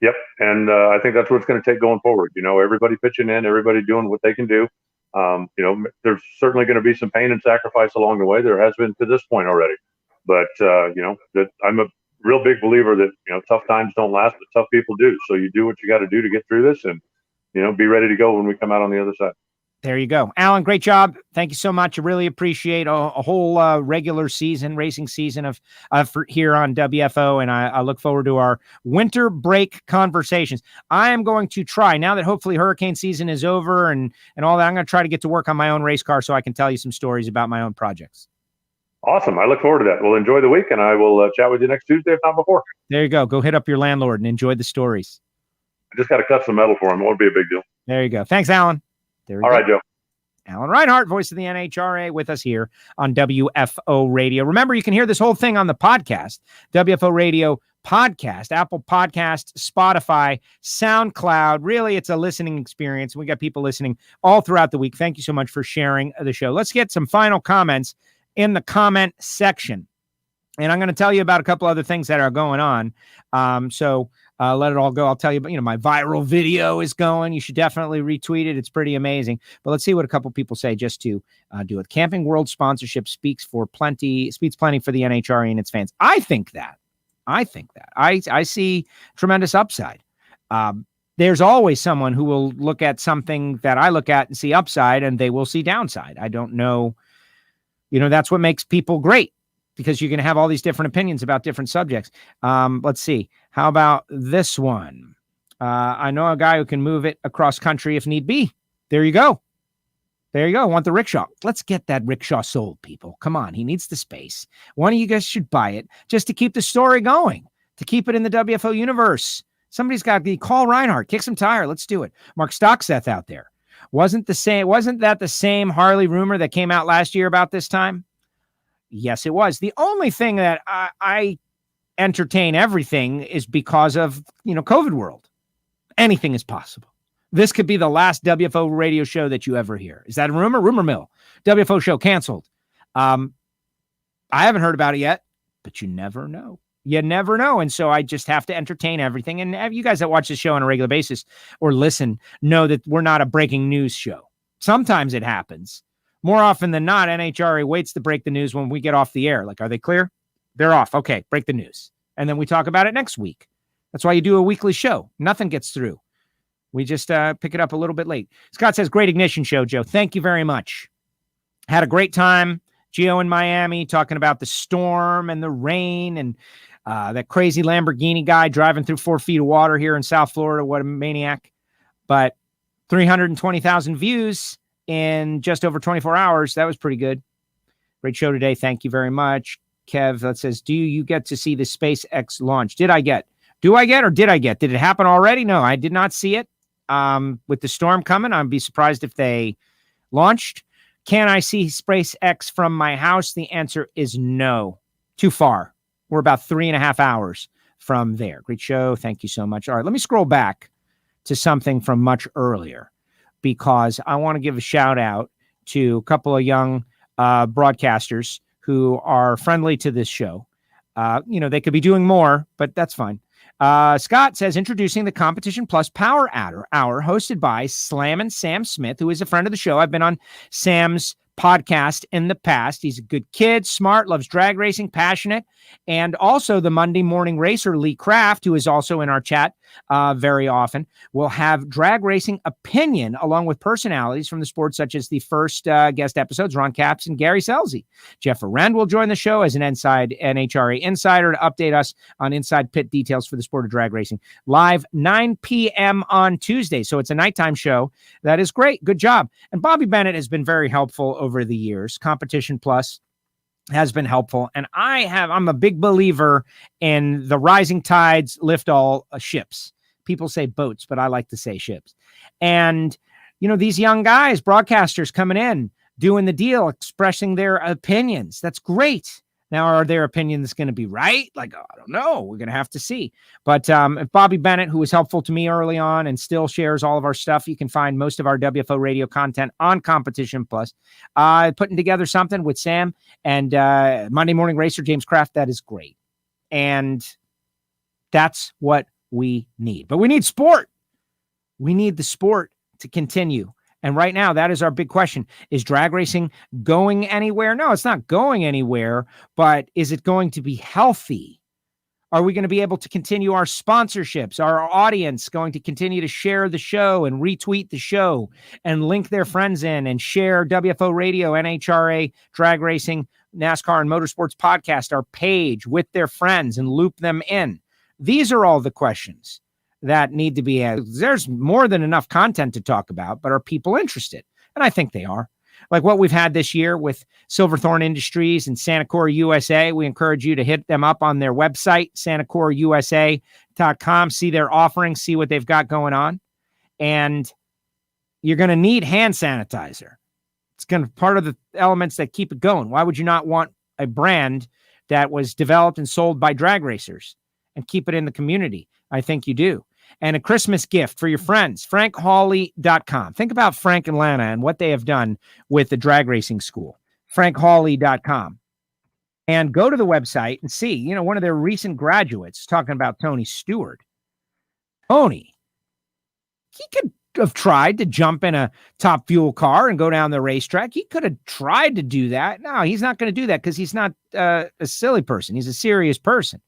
Yep. And I think that's what it's going to take going forward. Everybody pitching in, everybody doing what they can do. There's certainly going to be some pain and sacrifice along the way. There has been to this point already. But, that I'm a real big believer that, tough times don't last, but tough people do. So you do what you got to do to get through this and, be ready to go when we come out on the other side. There you go. Alan, great job. Thank you so much. I really appreciate a whole regular season, racing season of here on WFO, and I look forward to our winter break conversations. I am going to try, now that hopefully hurricane season is over and all that, I'm going to try to get to work on my own race car so I can tell you some stories about my own projects. Awesome. I look forward to that. Well, enjoy the week, and I will chat with you next Tuesday, if not before. There you go. Go hit up your landlord and enjoy the stories. I just got to cut some metal for him. It won't be a big deal. There you go. Thanks, Alan. All right, Joe. Alan Reinhart, voice of the NHRA, with us here on WFO Radio. Remember, you can hear this whole thing on the podcast, WFO Radio Podcast, Apple Podcast, Spotify, SoundCloud. Really, it's a listening experience. We got people listening all throughout the week. Thank you so much for sharing the show. Let's get some final comments in the comment section. And I'm going to tell you about a couple other things that are going on. So let it all go. I'll tell you, but my viral video is going. You should definitely retweet it. It's pretty amazing. But let's see what a couple people say just to do it. Camping World sponsorship speaks plenty for the NHRA and its fans. I think that. I see tremendous upside. There's always someone who will look at something that I look at and see upside, and they will see downside. I don't know. That's what makes people great, because you can have all these different opinions about different subjects. Let's see. How about this one? I know a guy who can move it across country if need be. There you go. I want the rickshaw. Let's get that rickshaw sold, people. Come on. He needs the space. One of you guys should buy it just to keep the story going, to keep it in the WFO universe. Somebody's got to call Reinhart, kick some tire. Let's do it. Mark Stockseth out there. Wasn't that the same Harley rumor that came out last year about this time? Yes, it was. The only thing that I entertain everything is because of, COVID world. Anything is possible. This could be the last WFO radio show that you ever hear. Is that a rumor? Rumor mill. WFO show canceled. I haven't heard about it yet, but you never know. You never know. And so I just have to entertain everything. And you guys that watch the show on a regular basis or listen know that we're not a breaking news show. Sometimes it happens. More often than not, NHRA waits to break the news when we get off the air. Like, are they clear? They're off. Okay, break the news. And then we talk about it next week. That's why you do a weekly show. Nothing gets through. We just pick it up a little bit late. Scott says, great ignition show, Joe. Thank you very much. Had a great time. Gio in Miami talking about the storm and the rain and that crazy Lamborghini guy driving through 4 feet of water here in South Florida. What a maniac. But 320,000 views in just over 24 hours. That was pretty good. Great show today. Thank you very much. Kev that says, do you get to see the SpaceX launch? Do I get? Did it happen already? No, I did not see it. With the storm coming, I'd be surprised if they launched. Can I see SpaceX from my house? The answer is no. Too far. We're about 3.5 hours from there. Great show. Thank you so much. All right, let me scroll back to something from much earlier, because I want to give a shout out to a couple of young broadcasters who are friendly to this show. They could be doing more, but that's fine. Scott says, introducing the Competition Plus Power Hour hosted by Slammin' Sam Smith, who is a friend of the show. I've been on Sam's podcast in the past. He's a good kid, smart, loves drag racing, passionate, and also the Monday morning racer, Lee Kraft, who is also in our chat very often, will have drag racing opinion along with personalities from the sport, such as the first guest episodes, Ron Capps and Gary Selzy. Jeff Arend will join the show as an inside NHRA insider to update us on inside pit details for the sport of drag racing. Live 9 p.m. on Tuesday. So it's a nighttime show. That is great. Good job. And Bobby Bennett has been very helpful over the years. Competition Plus has been helpful. And I'm a big believer in the rising tides lift all ships. People say boats, but I like to say ships. And, these young guys, broadcasters coming in, doing the deal, expressing their opinions. That's great. Now, are their opinions going to be right? I don't know. We're going to have to see. But if Bobby Bennett, who was helpful to me early on and still shares all of our stuff, you can find most of our WFO radio content on Competition Plus. Putting together something with Sam and Monday Morning Racer James Kraft, that is great. And that's what we need. But we need sport. We need the sport to continue. And right now, that is our big question. Is drag racing going anywhere? No, it's not going anywhere, but is it going to be healthy? Are we going to be able to continue our sponsorships? Our audience going to continue to share the show and retweet the show and link their friends in and share WFO Radio, NHRA, Drag Racing, NASCAR, and Motorsports Podcast, our page with their friends and loop them in? These are all the questions that need to be asked. There's more than enough content to talk about, but are people interested? And I think they are. Like what we've had this year with Silverthorne Industries and Santa Cora USA. We encourage you to hit them up on their website, santacorausa.com, see their offerings, see what they've got going on. And you're going to need hand sanitizer. It's going to be part of the elements that keep it going. Why would you not want a brand that was developed and sold by drag racers and keep it in the community? I think you do. And a Christmas gift for your friends, frankhawley.com. Think about Frank and Lana and what they have done with the drag racing school, frankhawley.com. And go to the website and see, one of their recent graduates talking about Tony Stewart. Tony, he could have tried to jump in a Top Fuel car and go down the racetrack. He could have tried to do that. No, he's not going to do that because he's not a silly person. He's a serious person.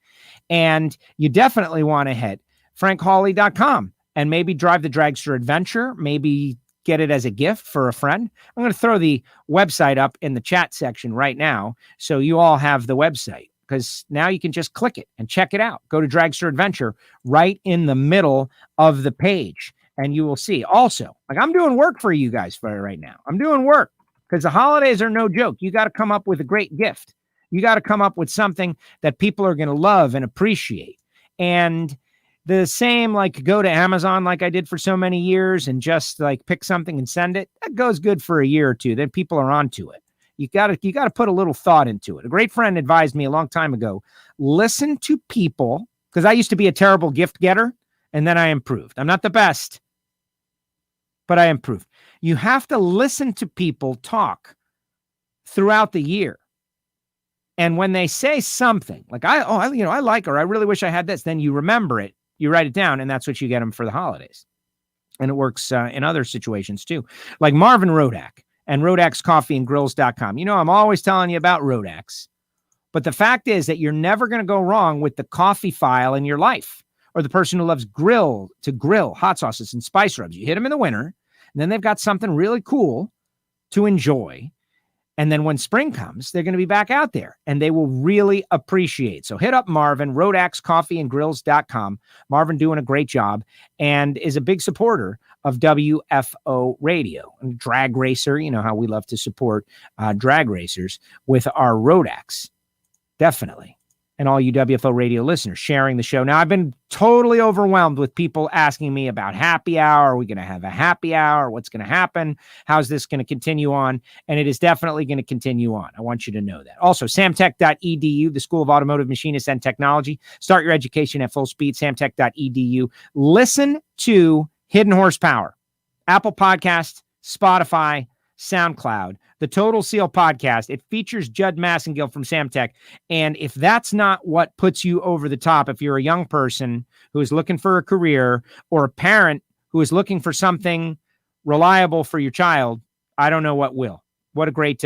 And you definitely want to hit frankhawley.com and maybe drive the Dragster Adventure, maybe get it as a gift for a friend. I'm going to throw the website up in the chat section right now so you all have the website, because now you can just click it and check it out. Go to Dragster Adventure right in the middle of the page, and you will see. Also, like, I'm doing work for you guys for right now. I'm doing work because the holidays are no joke. You got to come up with a great gift. You got to come up with something that people are going to love and appreciate. And the same, like, go to Amazon like I did for so many years and just like pick something and send it. That goes good for a year or two. Then people are onto it. You got to put a little thought into it. A great friend advised me a long time ago, listen to people, because I used to be a terrible gift getter and then I improved. I'm not the best, but I improved. You have to listen to people talk throughout the year. And when they say something like, I like her, I really wish I had this, then you remember it. You write it down, and that's what you get them for the holidays. And it works in other situations too. Like Marvin Rodak and Rodak'sCoffeeandGrills.com. I'm always telling you about Rodak's. But the fact is that you're never going to go wrong with the coffee file in your life, or the person who loves grill hot sauces and spice rubs. You hit them in the winter, and then they've got something really cool to enjoy. And then when spring comes, they're going to be back out there and they will really appreciate. So hit up Marvin, Rodak'sCoffeeandGrills.com. Marvin doing a great job and is a big supporter of WFO Radio. And drag racer, how we love to support drag racers with our Rodak's. Definitely. And all you WFO Radio listeners sharing the show. Now, I've been totally overwhelmed with people asking me about happy hour. Are we going to have a happy hour? What's going to happen? How's this going to continue on? And it is definitely going to continue on. I want you to know that. Also, samtech.edu, the School of Automotive Machinists and Technology. Start your education at full speed, samtech.edu. Listen to Hidden Horsepower, Apple Podcast, Spotify, SoundCloud, the Total Seal Podcast. It features Judd Massengill from Samtech. And if that's not what puts you over the top, if you're a young person who is looking for a career or a parent who is looking for something reliable for your child, I don't know what will. What a great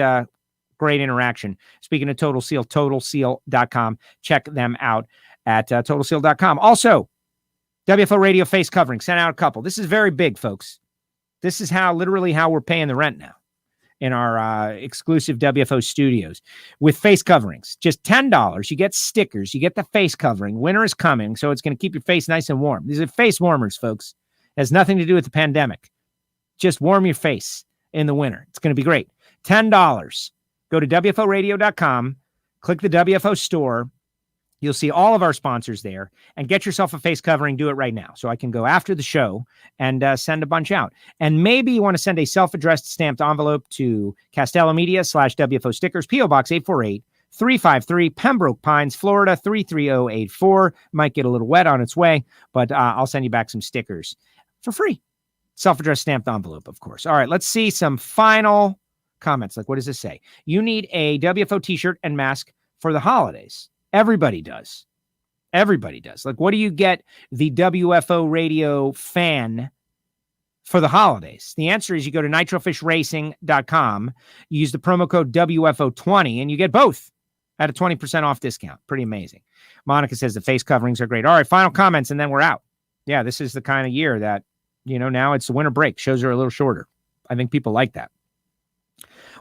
interaction. Speaking of Total Seal, TotalSeal.com. Check them out at TotalSeal.com. Also, WFO Radio face covering. Sent out a couple. This is very big, folks. This is literally how we're paying the rent now in our exclusive WFO studios with face coverings. Just $10. You get stickers. You get the face covering. Winter is coming, so it's going to keep your face nice and warm. These are face warmers, folks. It has nothing to do with the pandemic. Just warm your face in the winter. It's going to be great. $10. Go to WFOradio.com. Click the WFO store. You'll see all of our sponsors there, and get yourself a face covering. Do it right now so I can go after the show and send a bunch out. And maybe you want to send a self-addressed stamped envelope to Castello Media /WFO stickers, P.O. Box 848-353, Pembroke Pines, Florida 33084. Might get a little wet on its way, but I'll send you back some stickers for free. Self-addressed stamped envelope, of course. All right, let's see some final comments. Like, what does this say? You need a WFO t-shirt and mask for the holidays. Everybody does. Everybody does. Like, what do you get the WFO radio fan for the holidays? The answer is you go to nitrofishracing.com, you use the promo code WFO20, and you get both at a 20% off discount. Pretty amazing. Monica says the face coverings are great. All right, final comments, and then we're out. Yeah, this is the kind of year that, now it's the winter break. Shows are a little shorter. I think people like that.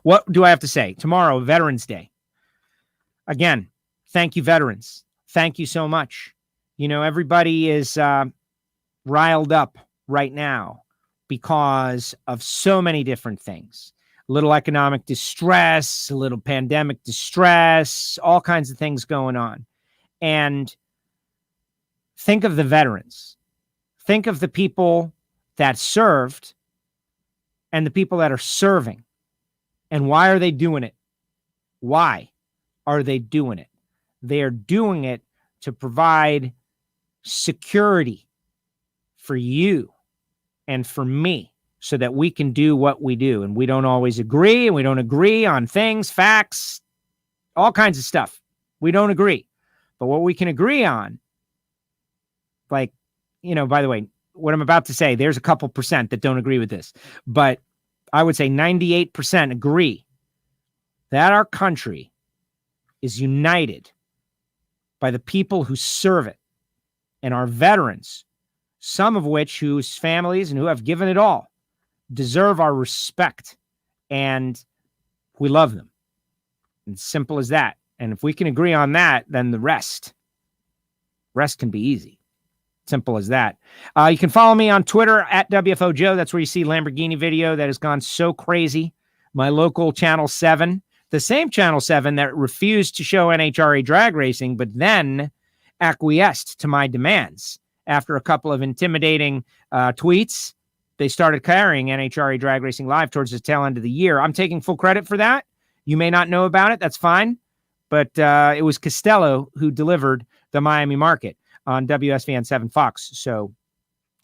What do I have to say? Tomorrow, Veterans Day. Again, thank you, veterans. Thank you so much. Everybody is riled up right now because of so many different things. A little economic distress, a little pandemic distress, all kinds of things going on. And think of the veterans. Think of the people that served and the people that are serving. And why are they doing it? Why are they doing it? They are doing it to provide security for you and for me so that we can do what we do. And we don't always agree, and we don't agree on things, facts, all kinds of stuff. We don't agree. But what we can agree on, by the way, what I'm about to say, there's a couple percent that don't agree with this, but I would say 98% agree that our country is united by the people who serve it and our veterans, some of which whose families and who have given it all deserve our respect, and we love them. It's simple as that. And if we can agree on that, then the rest can be easy. Simple as that. You can follow me on Twitter at WFO Joe. That's where you see Lamborghini video that has gone so crazy. My local Channel 7, the same Channel 7 that refused to show NHRA drag racing, but then acquiesced to my demands. After a couple of intimidating tweets, they started carrying NHRA drag racing live towards the tail end of the year. I'm taking full credit for that. You may not know about it. That's fine. But it was Castello who delivered the Miami market on WSVN 7 Fox. So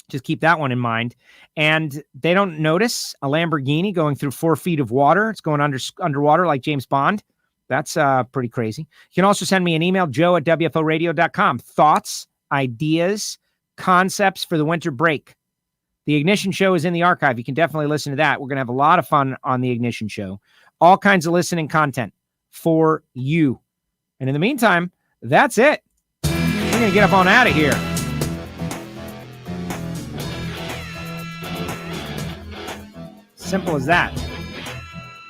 just keep that one in mind. And they don't notice a Lamborghini going through 4 feet of water. It's going underwater like James Bond. That's pretty crazy. You can also send me an email, joe@wforadio.com. Thoughts, ideas, concepts for the winter break. The Ignition Show is in the archive. You can definitely listen to that. We're going to have a lot of fun on the Ignition Show. All kinds of listening content for you. And in the meantime, that's it. We're going to get up on out of here. Simple as that.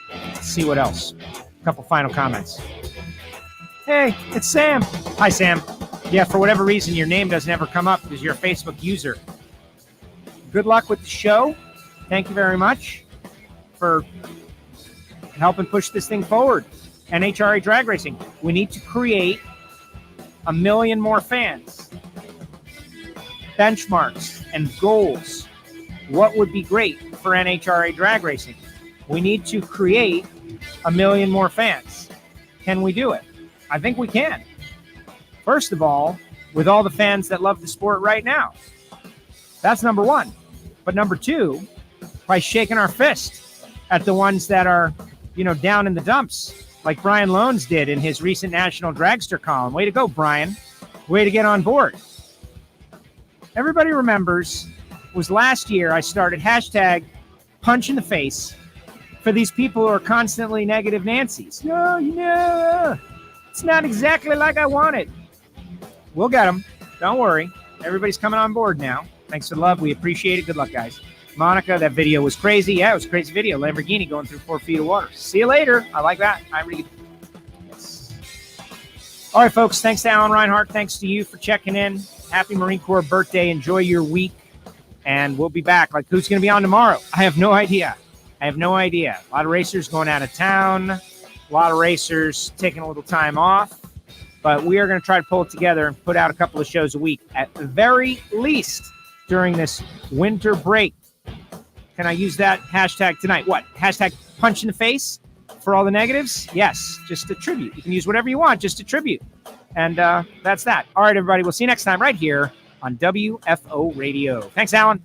Let's see what else. A couple final comments. Hey, it's Sam. Hi, Sam. Yeah, for whatever reason, your name doesn't ever come up because you're a Facebook user. Good luck with the show. Thank you very much for helping push this thing forward. NHRA drag racing. We need to create 1 million more fans. Benchmarks and goals. What would be great for NHRA drag racing? We need to create 1 million more fans. Can we do it? I think we can. First of all, with all the fans that love the sport right now. That's number one. But number two, by shaking our fist at the ones that are, down in the dumps, like Brian Loans did in his recent National Dragster column. Way to go, Brian. Way to get on board. Everybody remembers was last year I started hashtag punch in the face for these people who are constantly negative Nancy's. No, it's not exactly like I wanted. We'll get them. Don't worry. Everybody's coming on board now. Thanks for the love. We appreciate it. Good luck, guys. Monica, that video was crazy. Yeah, it was a crazy video. Lamborghini going through 4 feet of water. See you later. I like that. I really. Yes. All right, folks. Thanks to Alan Reinhart. Thanks to you for checking in. Happy Marine Corps birthday. Enjoy your week. And we'll be back. Like, who's going to be on tomorrow? I have no idea. A lot of racers going out of town. A lot of racers taking a little time off. But we are going to try to pull it together and put out a couple of shows a week at the very least during this winter break. Can I use that hashtag tonight? What? Hashtag punch in the face for all the negatives? Yes, just a tribute. You can use whatever you want, just a tribute. And that's that. All right, everybody. We'll see you next time right here on WFO Radio. Thanks, Alan.